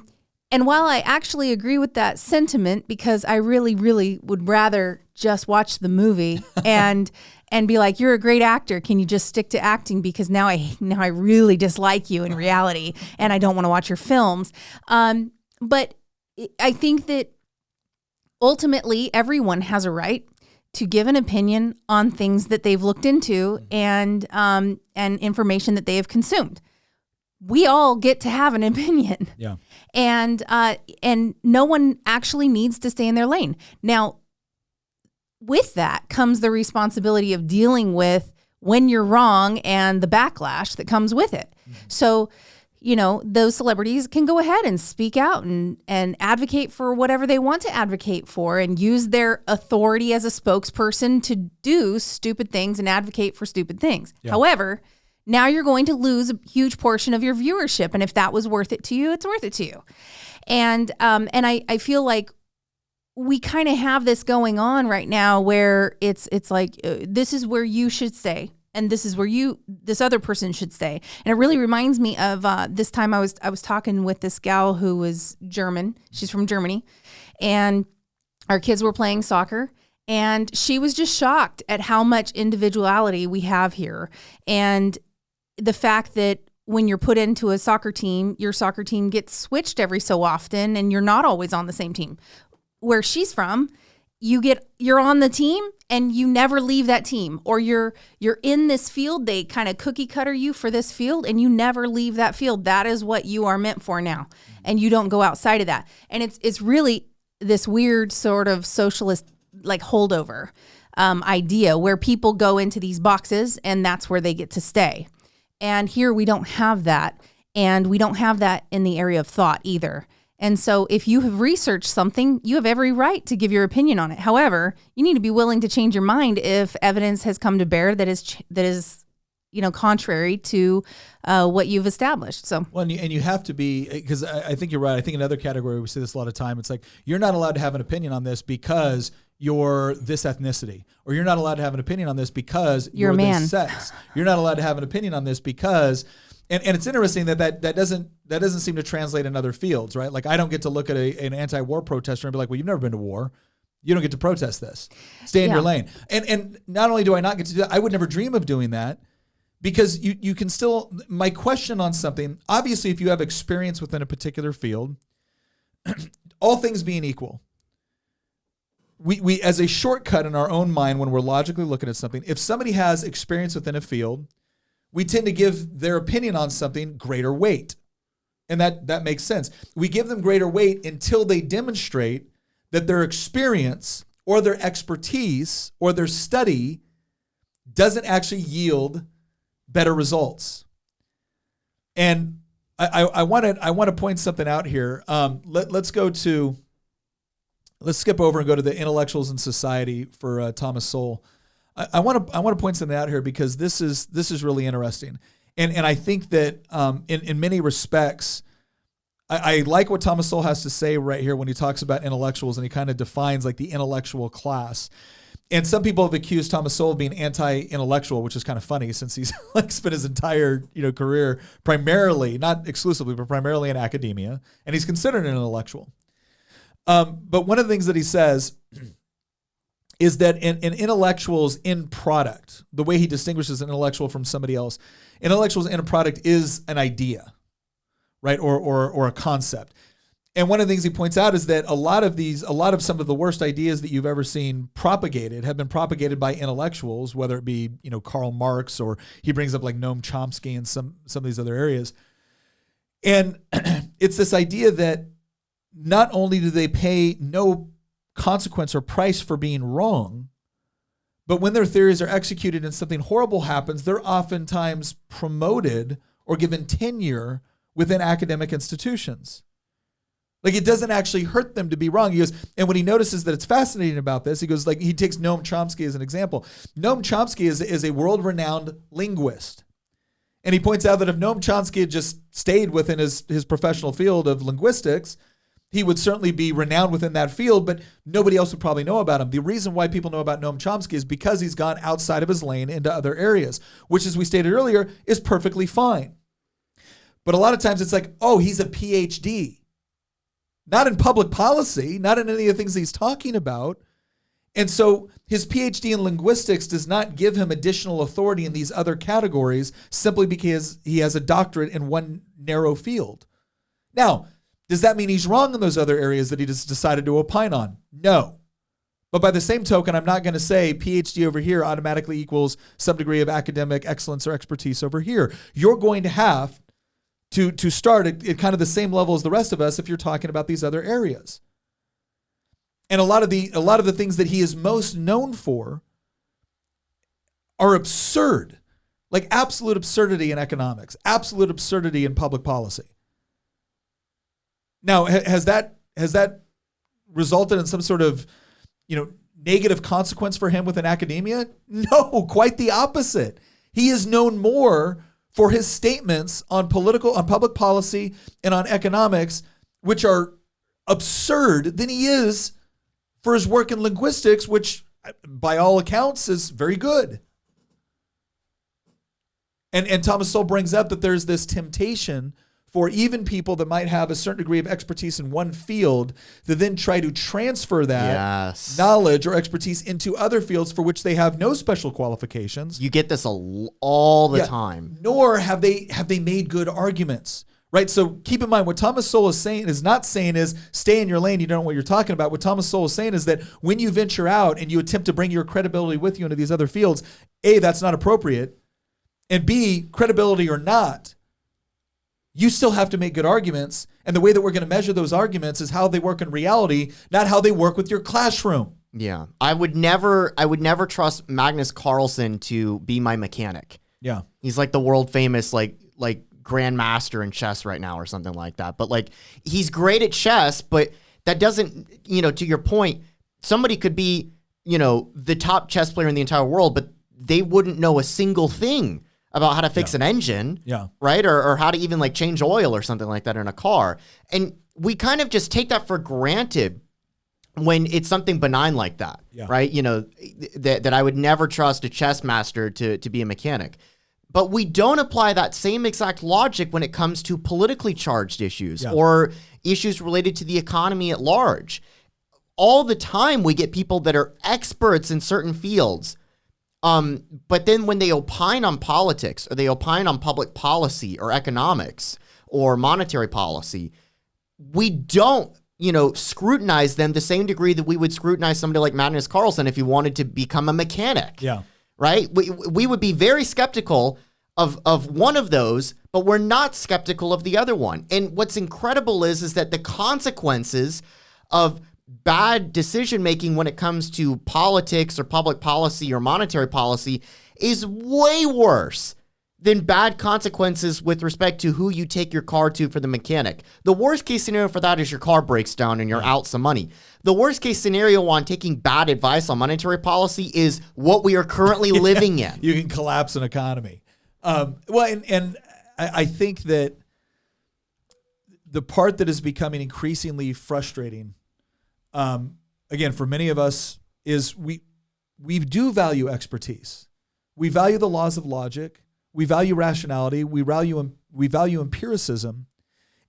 while I actually agree with that sentiment, because I really, really would rather just watch the movie and be like, you're a great actor. Can you just stick to acting? Because now I really dislike you in reality and I don't want to watch your films. But I think that ultimately everyone has a right to give an opinion on things that they've looked into and information that they have consumed. We all get to have an opinion. Yeah. And no one actually needs to stay in their lane. Now, with that comes the responsibility of dealing with when you're wrong and the backlash that comes with it. Mm-hmm. So, those celebrities can go ahead and speak out and advocate for whatever they want to advocate for and use their authority as a spokesperson to do stupid things and advocate for stupid things. Yeah. However, now you're going to lose a huge portion of your viewership. And if that was worth it to you, it's worth it to you. And I feel like we kind of have this going on right now where it's like, this is where you should stay. And this is where this other person should stay. And it really reminds me of this time I was talking with this gal who was German. She's from Germany. And our kids were playing soccer. And she was just shocked at how much individuality we have here. And the fact that when you're put into a soccer team, your soccer team gets switched every so often and you're not always on the same team. Where she's from, you're on the team and you never leave that team, or you're in this field. They kind of cookie cutter you for this field and you never leave that field. That is what you are meant for now. And you don't go outside of that. And it's really this weird sort of socialist like holdover idea where people go into these boxes and that's where they get to stay. And here we don't have that. And we don't have that in the area of thought either. And so if you have researched something, you have every right to give your opinion on it. However, you need to be willing to change your mind if evidence has come to bear that is contrary to what you've established. So, well, and you have to be, because I think you're right. I think another category, we see this a lot of time. It's like, you're not allowed to have an opinion on this because you're this ethnicity, or you're not allowed to have an opinion on this because you're a man. This sex. You're not allowed to have an opinion on this because. And it's interesting that doesn't seem to translate in other fields, right? Like, I don't get to look at an anti-war protester and be like, well, you've never been to war. You don't get to protest this. Stay in your lane. And not only do I not get to do that, I would never dream of doing that, because you can still, my question on something, obviously if you have experience within a particular field, all things being equal, we as a shortcut in our own mind when we're logically looking at something, if somebody has experience within a field, we tend to give their opinion on something greater weight. And that makes sense. We give them greater weight until they demonstrate that their experience or their expertise or their study doesn't actually yield better results. And I want to point something out here. Let's skip over and go to the Intellectuals in Society for Thomas Sowell. I want to point something out here because this is really interesting, and I think that in many respects, I like what Thomas Sowell has to say right here when he talks about intellectuals, and he kind of defines like the intellectual class. And some people have accused Thomas Sowell of being anti-intellectual, which is kind of funny since he's like spent his entire career primarily, not exclusively, but primarily in academia, and he's considered an intellectual. But one of the things that he says is that an intellectual's end product, the way he distinguishes an intellectual from somebody else, an intellectual's end product is an idea, right? Or a concept. And one of the things he points out is that a lot of some of the worst ideas that you've ever seen propagated have been propagated by intellectuals, whether it be, Karl Marx, or he brings up like Noam Chomsky and some of these other areas. And it's this idea that not only do they pay no consequence or price for being wrong, but when their theories are executed and something horrible happens, they're oftentimes promoted or given tenure within academic institutions. Like, it doesn't actually hurt them to be wrong. He goes, and when he notices that it's fascinating about this, he goes, like, he takes Noam Chomsky as an example. Noam Chomsky is a world-renowned linguist. And he points out that if Noam Chomsky had just stayed within his professional field of linguistics, he would certainly be renowned within that field, but nobody else would probably know about him. The reason why people know about Noam Chomsky is because he's gone outside of his lane into other areas, which, as we stated earlier, is perfectly fine. But a lot of times it's like, oh, he's a PhD. Not in public policy, not in any of the things he's talking about. And so his PhD in linguistics does not give him additional authority in these other categories simply because he has a doctorate in one narrow field. Now, does that mean he's wrong in those other areas that he just decided to opine on? No. But by the same token, I'm not going to say PhD over here automatically equals some degree of academic excellence or expertise over here. You're going to have to start at kind of the same level as the rest of us if you're talking about these other areas. And a lot of the things that he is most known for are absurd, like absolute absurdity in economics, absolute absurdity in public policy. Now, has that resulted in some sort of, negative consequence for him within academia? No, quite the opposite. He is known more for his statements on public policy and on economics, which are absurd, than he is for his work in linguistics, which by all accounts is very good. And Thomas Sowell brings up that there's this temptation for even people that might have a certain degree of expertise in one field to then try to transfer that knowledge or expertise into other fields for which they have no special qualifications. You get this all the time. Nor have they made good arguments, right? So keep in mind, what Thomas Sowell is not saying is stay in your lane, you don't know what you're talking about. What Thomas Sowell is saying is that when you venture out and you attempt to bring your credibility with you into these other fields, A, that's not appropriate, and B, credibility or not, you still have to make good arguments, and the way that we're going to measure those arguments is how they work in reality, not how they work with your classroom. Yeah. I would never trust Magnus Carlsen to be my mechanic. Yeah. He's like the world famous like grandmaster in chess right now or something like that. But like, he's great at chess, but that doesn't, to your point, somebody could be, the top chess player in the entire world, but they wouldn't know a single thing about how to fix an engine, right? Or how to even like change oil or something like that in a car. And we kind of just take that for granted when it's something benign like that, right? That I would never trust a chess master to be a mechanic. But we don't apply that same exact logic when it comes to politically charged issues or issues related to the economy at large. All the time we get people that are experts in certain fields, but then when they opine on politics or they opine on public policy or economics or monetary policy, we don't, scrutinize them the same degree that we would scrutinize somebody like Magnus Carlsen if he wanted to become a mechanic. Yeah. Right? We would be very skeptical of one of those, but we're not skeptical of the other one. And what's incredible is that the consequences of bad decision making when it comes to politics or public policy or monetary policy is way worse than bad consequences with respect to who you take your car to for the mechanic. The worst case scenario for that is your car breaks down and you're out some money. The worst case scenario on taking bad advice on monetary policy is what we are currently living in. You can collapse an economy. And I think that the part that is becoming increasingly frustrating, again, for many of us, is we do value expertise. We value the laws of logic. We value rationality. We value empiricism.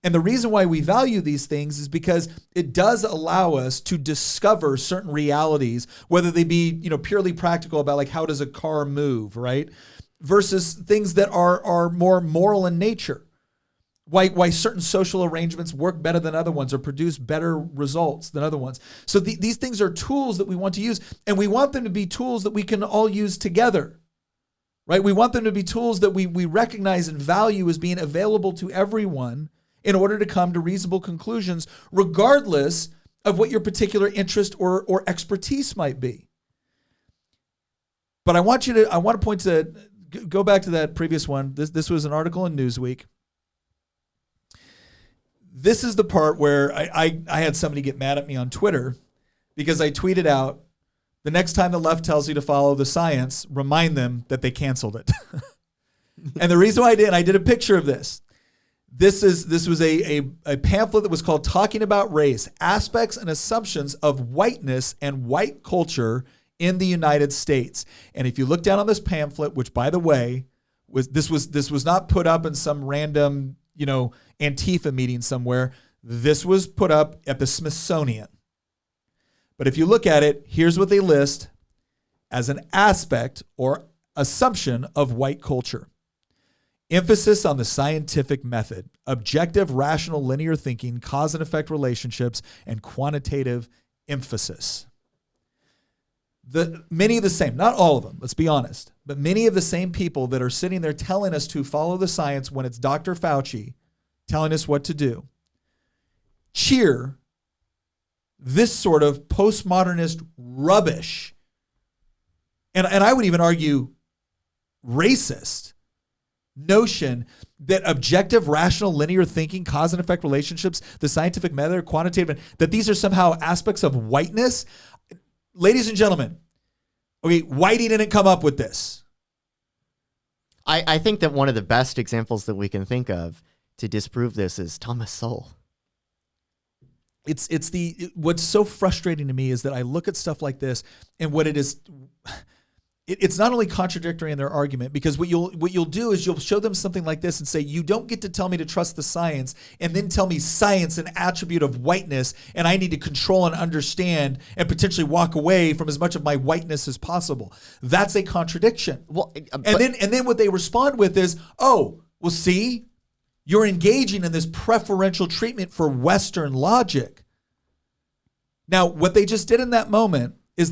And the reason why we value these things is because it does allow us to discover certain realities, whether they be, purely practical about like how does a car move, right? Versus things that are more moral in nature. Why certain social arrangements work better than other ones or produce better results than other ones. So these things are tools that we want to use, and we want them to be tools that we can all use together, right? We want them to be tools that we recognize and value as being available to everyone in order to come to reasonable conclusions, regardless of what your particular interest or expertise might be. But I want to point to, go back to that previous one. This was an article in Newsweek. This is the part where I had somebody get mad at me on Twitter because I tweeted out, the next time the left tells you to follow the science, remind them that they canceled it. And the reason why I did a picture of this. This was a pamphlet that was called Talking About Race, Aspects and Assumptions of Whiteness and White Culture in the United States. And if you look down on this pamphlet, which by the way, this was not put up in some random, Antifa meeting somewhere. This was put up at the Smithsonian. But if you look at it, here's what they list as an aspect or assumption of white culture. Emphasis on the scientific method, objective, rational, linear thinking, cause and effect relationships, and quantitative emphasis. Many of the same, not all of them, let's be honest, but many of the same people that are sitting there telling us to follow the science when it's Dr. Fauci telling us what to do, cheer this sort of postmodernist rubbish, and I would even argue racist notion that objective, rational, linear thinking, cause and effect relationships, the scientific method, quantitative, that these are somehow aspects of whiteness. Ladies and gentlemen, okay, Whitey didn't come up with this. I think that one of the best examples that we can think of to disprove this is Thomas Sowell. What's so frustrating to me is that I look at stuff like this, and what it is, it's not only contradictory in their argument, because what you'll do is you'll show them something like this and say, you don't get to tell me to trust the science and then tell me science an attribute of whiteness and I need to control and understand and potentially walk away from as much of my whiteness as possible. That's a contradiction. Well, and then what they respond with is, oh, well, see, you're engaging in this preferential treatment for Western logic. Now, what they just did in that moment is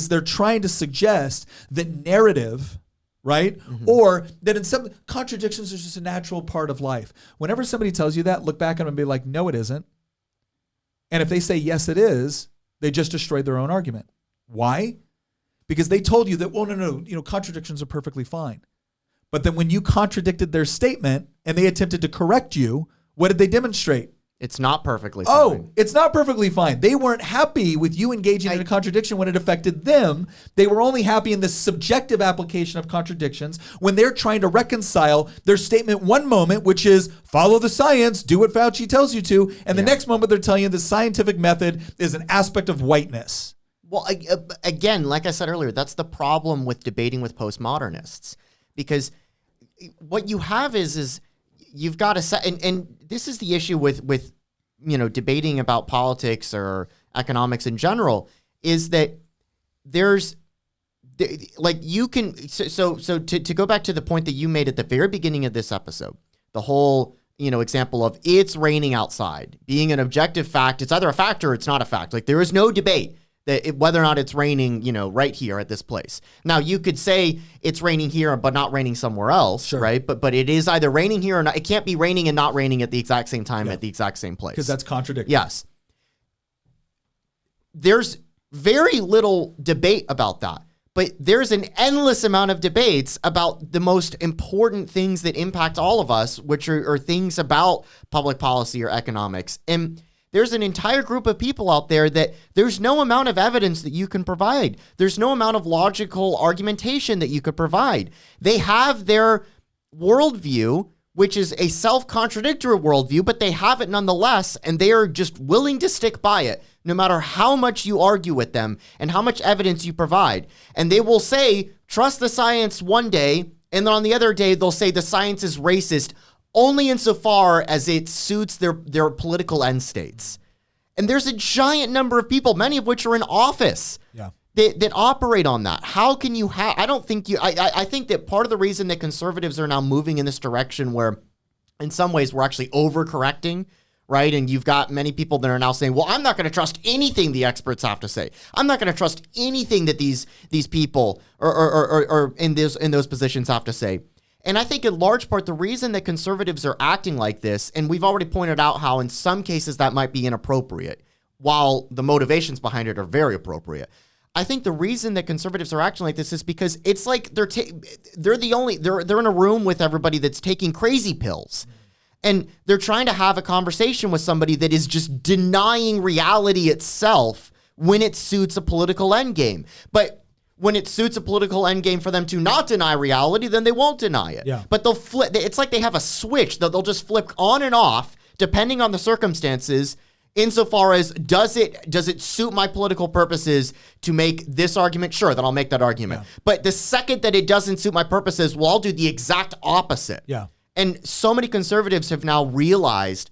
they're trying to suggest that narrative, right? Mm-hmm. Or that in some contradictions is just a natural part of life. Whenever somebody tells you that, look back at them and be like, no, it isn't. And if they say, yes, it is, they just destroyed their own argument. Why? Because they told you that, well, no, contradictions are perfectly fine. But then when you contradicted their statement and they attempted to correct you, what did they demonstrate? It's not perfectly fine. Oh, it's not perfectly fine. They weren't happy with you engaging in a contradiction when it affected them. They were only happy in the subjective application of contradictions when they're trying to reconcile their statement one moment, which is follow the science, do what Fauci tells you to, and the next moment they're telling you the scientific method is an aspect of whiteness. Well, again, like I said earlier, that's the problem with debating with postmodernists, because what you have is you've got to set, and this is the issue with debating about politics or economics in general, is that there's like you can so to go back to the point that you made at the very beginning of this episode, the whole example of it's raining outside being an objective fact. It's either a fact or it's not a fact. Like there is no debate that whether or not it's raining, right here at this place. Now you could say it's raining here, but not raining somewhere else, sure, right? But it is either raining here or not. It can't be raining and not raining at the exact same time at the exact same place. Because that's contradictory. Yes. There's very little debate about that, but there's an endless amount of debates about the most important things that impact all of us, which are things about public policy or economics. And there's an entire group of people out there that there's no amount of evidence that you can provide. There's no amount of logical argumentation that you could provide. They have their worldview, which is a self-contradictory worldview, but they have it nonetheless, and they are just willing to stick by it, no matter how much you argue with them and how much evidence you provide. And they will say, trust the science one day, and then on the other day, they'll say the science is racist only insofar as it suits their political end states. And there's a giant number of people, many of which are in office, that operate on that. How can you have, I think that part of the reason that conservatives are now moving in this direction where in some ways we're actually overcorrecting, right? And you've got many people that are now saying, well, I'm not going to trust anything the experts have to say. I'm not going to trust anything that these people or in those positions have to say. And I think in large part, the reason that conservatives are acting like this, and we've already pointed out how in some cases that might be inappropriate, while the motivations behind it are very appropriate. I think the reason that conservatives are acting like this is because it's like they're in a room with everybody that's taking crazy pills. And they're trying to have a conversation with somebody that is just denying reality itself when it suits a political endgame. But when it suits a political endgame for them to not deny reality, then they won't deny it. Yeah. But they'll flip. It's like they have a switch that they'll just flip on and off depending on the circumstances. Insofar as does it suit my political purposes to make this argument? Sure, then I'll make that argument. Yeah. But the second that it doesn't suit my purposes, well, I'll do the exact opposite. Yeah. And so many conservatives have now realized,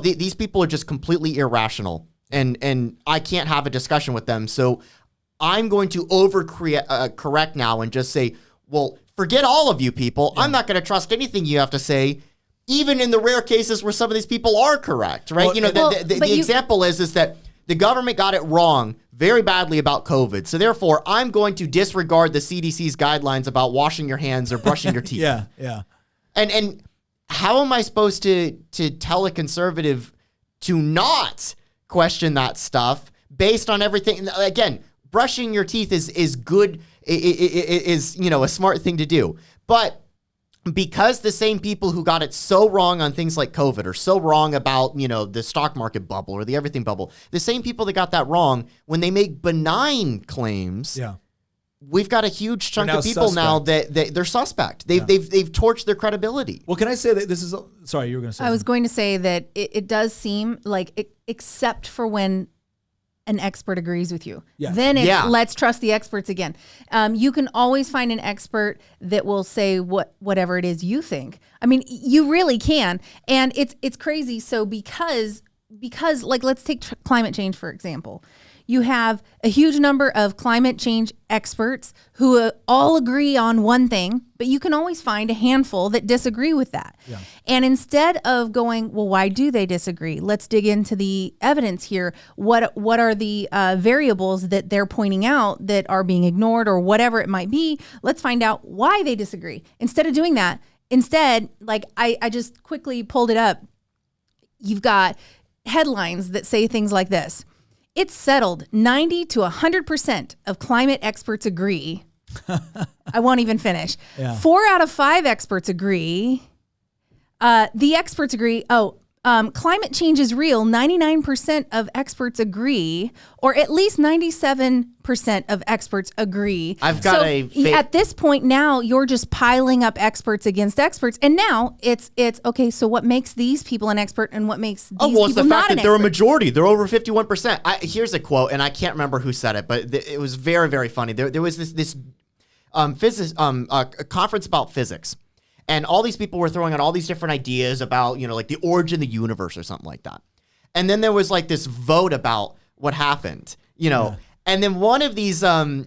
these people are just completely irrational, and I can't have a discussion with them. So I'm going to correct now and just say, well, forget all of you people. Yeah. I'm not going to trust anything you have to say, even in the rare cases where some of these people are correct, right? Well, the example is that the government got it wrong very badly about COVID. So therefore, I'm going to disregard the CDC's guidelines about washing your hands or brushing your teeth. Yeah. And how am I supposed to tell a conservative to not question that stuff based on everything? Again, brushing your teeth is good, is a smart thing to do. But because the same people who got it so wrong on things like COVID or so wrong about, the stock market bubble or the everything bubble, the same people that got that wrong, when they make benign claims, we've got a huge chunk of people now that they're suspect. They've torched their credibility. Well, can I say that this is, sorry, you were going to say. I was going to say that it does seem like, except for when an expert agrees with you. Yes. Then it's let's trust the experts again. You can always find an expert that will say whatever it is you think. I mean, you really can. And it's crazy. So because like, let's take climate change, for example. You have a huge number of climate change experts who all agree on one thing, but you can always find a handful that disagree with that. Yeah. And instead of going, well, why do they disagree? Let's dig into the evidence here. What are the variables that they're pointing out that are being ignored or whatever it might be? Let's find out why they disagree. Instead of doing that, like I just quickly pulled it up. You've got headlines that say things like this. It's settled. 90 to 100% of climate experts agree. I won't even finish. Yeah. 4 out of 5 experts agree. The experts agree. Climate change is real. 99% of experts agree, or at least 97% of experts agree. I've got at this point now, you're just piling up experts against experts, and now it's okay. So what makes these people an expert, and what makes these people not an expert? It's the fact that they're a majority. They're over 51%. Here's a quote, and I can't remember who said it, but it was very, very funny. There was this a conference about physics. And all these people were throwing out all these different ideas about, like the origin of the universe or something like that. And then there was like this vote about what happened, And then one of these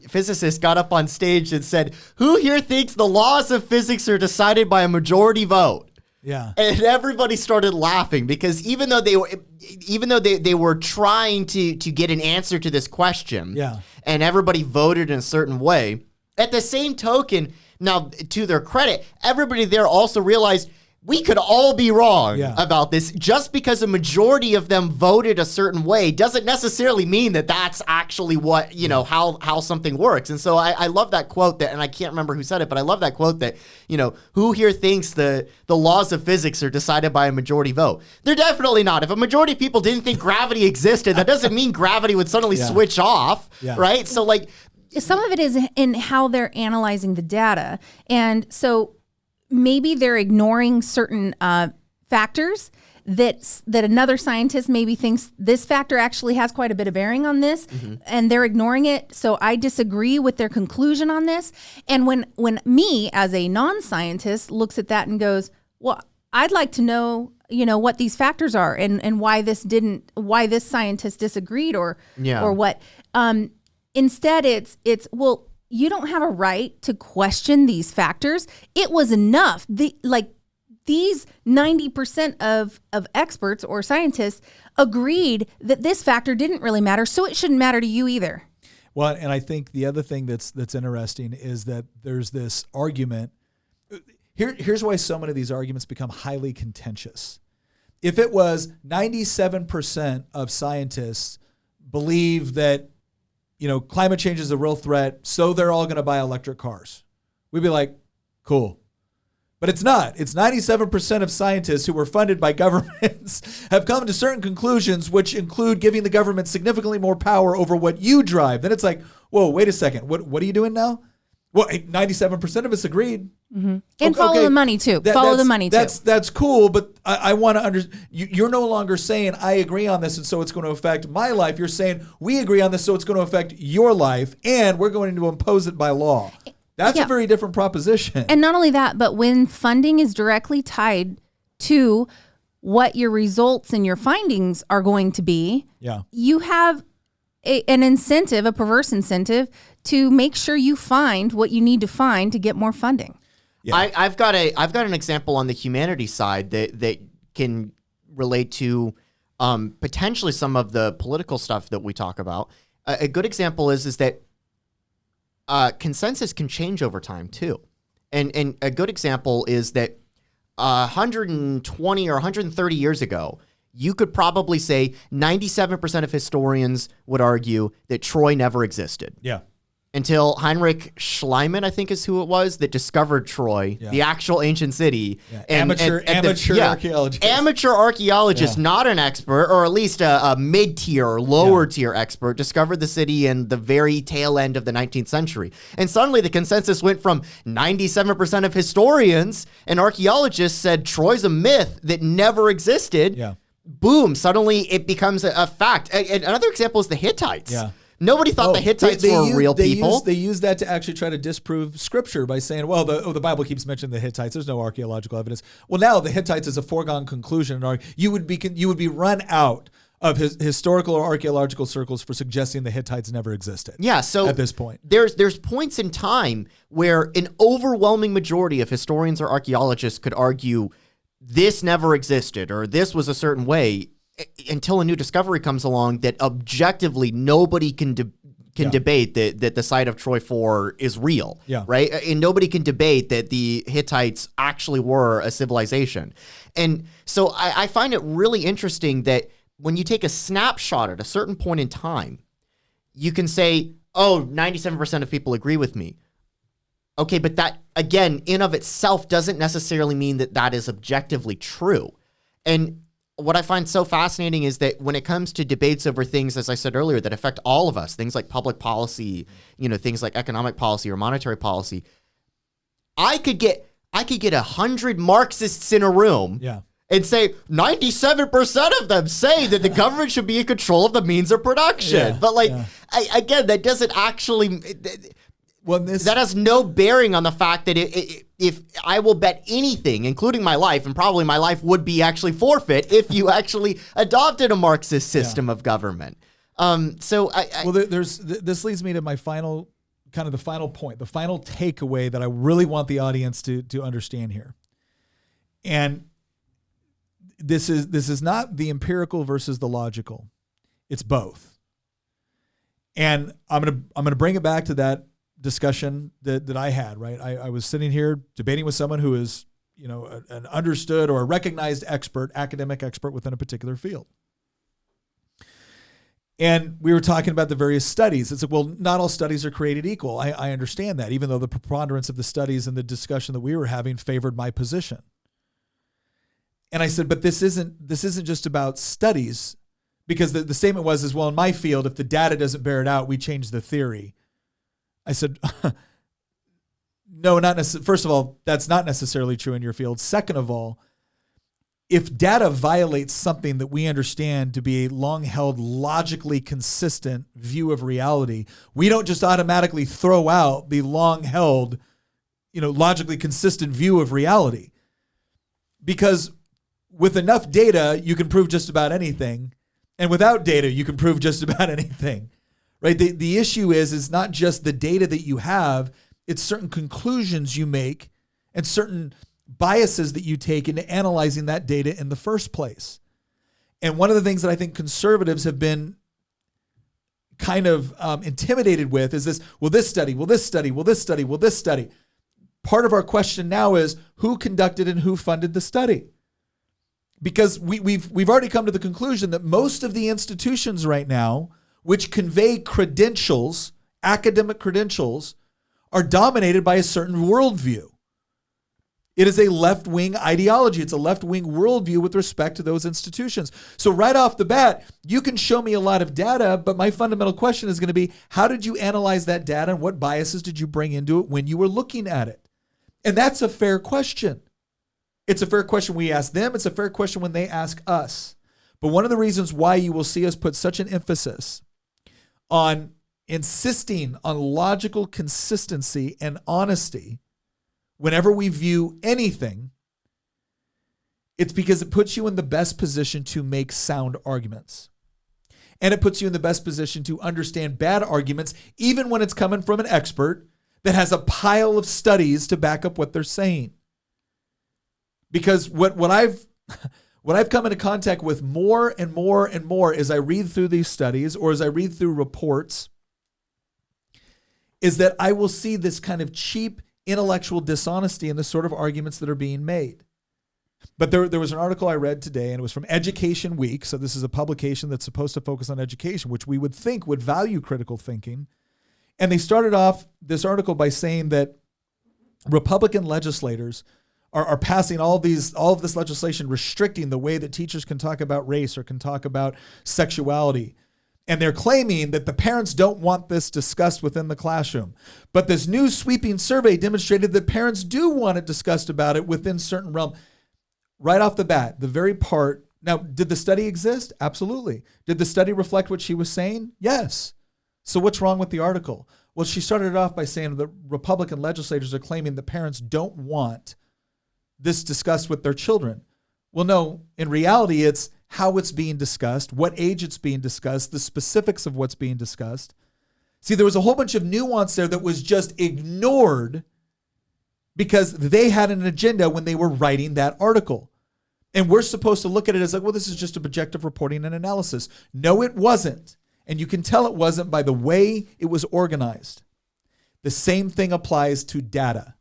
physicists got up on stage and said, who here thinks the laws of physics are decided by a majority vote? Yeah. And everybody started laughing because even though they were trying to get an answer to this question, and everybody voted in a certain way, at the same token, now, to their credit, everybody there also realized we could all be wrong about this. Just because a majority of them voted a certain way doesn't necessarily mean that that's actually what, how something works. And so I love that quote and I can't remember who said it, but I love that quote that, who here thinks the laws of physics are decided by a majority vote? They're definitely not. If a majority of people didn't think gravity existed, that doesn't mean gravity would suddenly switch off, right? So like, some of it is in how they're analyzing the data. And so maybe they're ignoring certain factors that another scientist maybe thinks this factor actually has quite a bit of bearing on this, and they're ignoring it. So I disagree with their conclusion on this. And when me as a non-scientist looks at that and goes, well, I'd like to know, what these factors are and why this scientist disagreed or what. Instead, it's well, you don't have a right to question these factors. It was enough. These 90% of experts or scientists agreed that this factor didn't really matter, so it shouldn't matter to you either. Well, and I think the other thing that's interesting is that there's this argument. Here's why so many of these arguments become highly contentious. If it was 97% of scientists believe that, climate change is a real threat, so they're all going to buy electric cars, we'd be like, cool. But it's not. It's 97% of scientists who were funded by governments have come to certain conclusions, which include giving the government significantly more power over what you drive. Then it's like, whoa, wait a second. What are you doing now? Well, 97% of us agreed. Mm-hmm. And follow the money too. Follow the money too. That's cool, but I want to understand. You're no longer saying I agree on this and so it's going to affect my life. You're saying we agree on this so it's going to affect your life and we're going to impose it by law. That's a very different proposition. And not only that, but when funding is directly tied to what your results and your findings are going to be, you have an incentive, a perverse incentive, to make sure you find what you need to find to get more funding. Yeah. I've got an example on the humanities side that can relate to potentially some of the political stuff that we talk about. A good example is that consensus can change over time too. And a good example is that 120 or 130 years ago, you could probably say 97% of historians would argue that Troy never existed. Yeah. Until Heinrich Schliemann, I think is who it was, that discovered Troy, the actual ancient city. Yeah. Amateur archaeologist. Amateur archaeologist, not an expert, or at least a mid-tier or lower-tier expert, discovered the city in the very tail end of the 19th century. And suddenly the consensus went from 97% of historians and archaeologists said Troy's a myth that never existed. Yeah. Boom, suddenly it becomes a fact. Another example is the Hittites. Yeah. Nobody thought the Hittites were real people. They used that to actually try to disprove Scripture by saying, well, the Bible keeps mentioning the Hittites. There's no archaeological evidence. Well, now the Hittites is a foregone conclusion. You would be run out of historical or archaeological circles for suggesting the Hittites never existed. Yeah, so at this point, there's points in time where an overwhelming majority of historians or archaeologists could argue this never existed or this was a certain way, until a new discovery comes along that objectively nobody can debate that the site of Troy 4 is real, right? And nobody can debate that the Hittites actually were a civilization. And so I find it really interesting that when you take a snapshot at a certain point in time, you can say, oh, 97% of people agree with me. Okay, but that, again, in of itself doesn't necessarily mean that that is objectively true. And what I find so fascinating is that when it comes to debates over things, as I said earlier, that affect all of us, things like public policy, things like economic policy or monetary policy, I could get 100 Marxists in a room and say 97% of them say that the government should be in control of the means of production. But again, that doesn't actually... that has no bearing on the fact that if I will bet anything, including my life, and probably my life would be actually forfeit if you actually adopted a Marxist system of government. This leads me to my final, the final point, the final takeaway that I really want the audience to understand here. And this is not the empirical versus the logical. It's both. And I'm gonna bring it back to that discussion that I had, right? I was sitting here debating with someone who is, an understood or a recognized expert, academic expert within a particular field. And we were talking about the various studies. It's like, well, not all studies are created equal. I understand that, even though the preponderance of the studies and the discussion that we were having favored my position. And I said, but this isn't just about studies, because the statement was, well, in my field, if the data doesn't bear it out, we change the theory. I said, no, not necessarily. First of all, that's not necessarily true in your field. Second of all, if data violates something that we understand to be a long-held, logically consistent view of reality, we don't just automatically throw out the long-held, logically consistent view of reality. because with enough data, you can prove just about anything. And without data, you can prove just about anything, right? The issue is not just the data that you have, it's certain conclusions you make and certain biases that you take into analyzing that data in the first place. And one of the things that I think conservatives have been kind of intimidated with is this, will this study, will this study, will this study, will this study? Part of our question now is who conducted and who funded the study? Because we've already come to the conclusion that most of the institutions right now, which convey credentials, academic credentials, are dominated by a certain worldview. It is a left-wing ideology. It's a left-wing worldview with respect to those institutions. So right off the bat, you can show me a lot of data, but my fundamental question is going to be, how did you analyze that data and what biases did you bring into it when you were looking at it? And that's a fair question. It's a fair question we ask them. It's a fair question when they ask us. But one of the reasons why you will see us put such an emphasis on insisting on logical consistency and honesty whenever we view anything, it's because it puts you in the best position to make sound arguments. And it puts you in the best position to understand bad arguments, even when it's coming from an expert that has a pile of studies to back up what they're saying. Because what I've come into contact with more and more and more as I read through these studies or as I read through reports is that I will see this kind of cheap intellectual dishonesty in the sort of arguments that are being made. But there was an article I read today, and it was from Education Week. So this is a publication that's supposed to focus on education, which we would think would value critical thinking. And they started off this article by saying that Republican legislators are passing all of this legislation restricting the way that teachers can talk about race or can talk about sexuality. And they're claiming that the parents don't want this discussed within the classroom. But this new sweeping survey demonstrated that parents do want it discussed about it within certain realm. Right off the bat, the very part. Now, did the study exist? Absolutely. Did the study reflect what she was saying? Yes. So what's wrong with the article? Well, she started it off by saying that Republican legislators are claiming that parents don't want this discussed with their children. Well, no, in reality, it's how it's being discussed, what age it's being discussed, the specifics of what's being discussed. See, there was a whole bunch of nuance there that was just ignored because they had an agenda when they were writing that article. And we're supposed to look at it as like, well, this is just objective reporting and analysis. No, it wasn't. And you can tell it wasn't by the way it was organized. The same thing applies to data.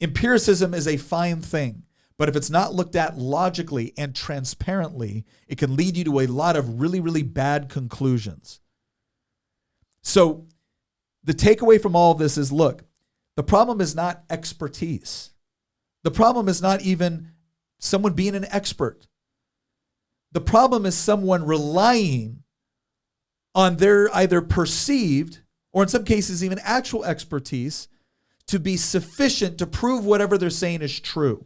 Empiricism is a fine thing. But if it's not looked at logically and transparently, it can lead you to a lot of really, really bad conclusions. So the takeaway from all of this is, look, the problem is not expertise. The problem is not even someone being an expert. The problem is someone relying on their either perceived or in some cases even actual expertise to be sufficient to prove whatever they're saying is true.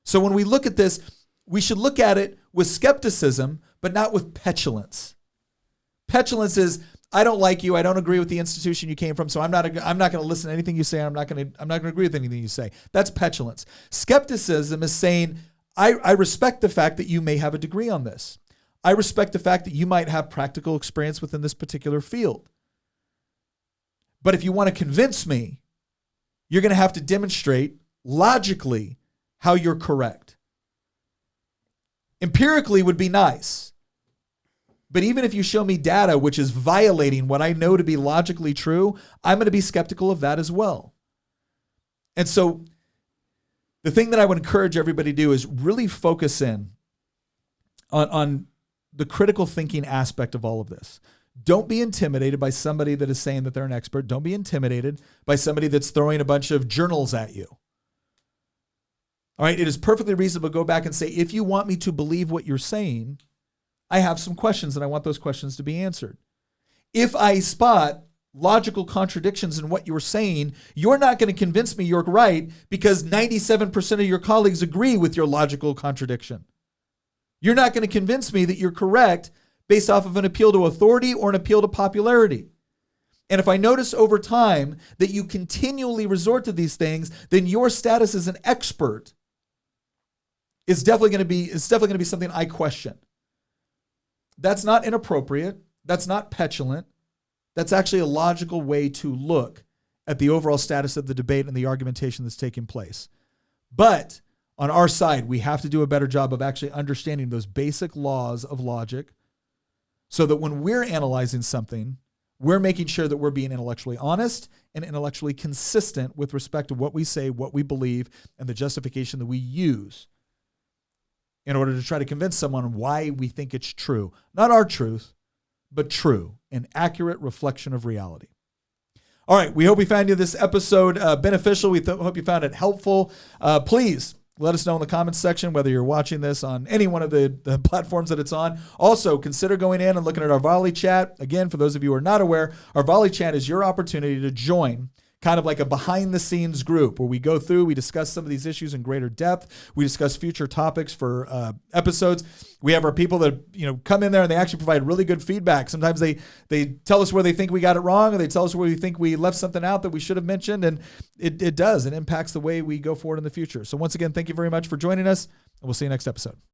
So when we look at this, we should look at it with skepticism, but not with petulance. Petulance is, I don't like you. I don't agree with the institution you came from, so I'm not going to listen to anything you say. I'm not going to agree with anything you say. That's petulance. Skepticism is saying, I respect the fact that you may have a degree on this. I respect the fact that you might have practical experience within this particular field. But if you want to convince me, you're going to have to demonstrate logically how you're correct. Empirically would be nice. But even if you show me data which is violating what I know to be logically true, I'm going to be skeptical of that as well. And so the thing that I would encourage everybody to do is really focus in on the critical thinking aspect of all of this. Don't be intimidated by somebody that is saying that they're an expert. Don't be intimidated by somebody that's throwing a bunch of journals at you. All right, it is perfectly reasonable to go back and say, if you want me to believe what you're saying, I have some questions and I want those questions to be answered. If I spot logical contradictions in what you're saying, you're not going to convince me you're right because 97% of your colleagues agree with your logical contradiction. You're not going to convince me that you're correct based off of an appeal to authority or an appeal to popularity. And if I notice over time that you continually resort to these things, then your status as an expert is definitely going to be something I question. That's not inappropriate. That's not petulant. That's actually a logical way to look at the overall status of the debate and the argumentation that's taking place. But on our side, we have to do a better job of actually understanding those basic laws of logic so that when we're analyzing something, we're making sure that we're being intellectually honest and intellectually consistent with respect to what we say, what we believe, and the justification that we use in order to try to convince someone why we think it's true. Not our truth, but true, an accurate reflection of reality. All right, we hope we found you this episode beneficial. We hope you found it helpful. Please let us know in the comments section whether you're watching this on any one of the platforms that it's on. Also, consider going in and looking at our Volley Chat. Again, for those of you who are not aware, our Volley Chat is your opportunity to join kind of like a behind-the-scenes group where we go through, we discuss some of these issues in greater depth. We discuss future topics for episodes. We have our people that come in there and they actually provide really good feedback. Sometimes they tell us where they think we got it wrong, or they tell us where we think we left something out that we should have mentioned, and it does. It impacts the way we go forward in the future. So once again, thank you very much for joining us, and we'll see you next episode.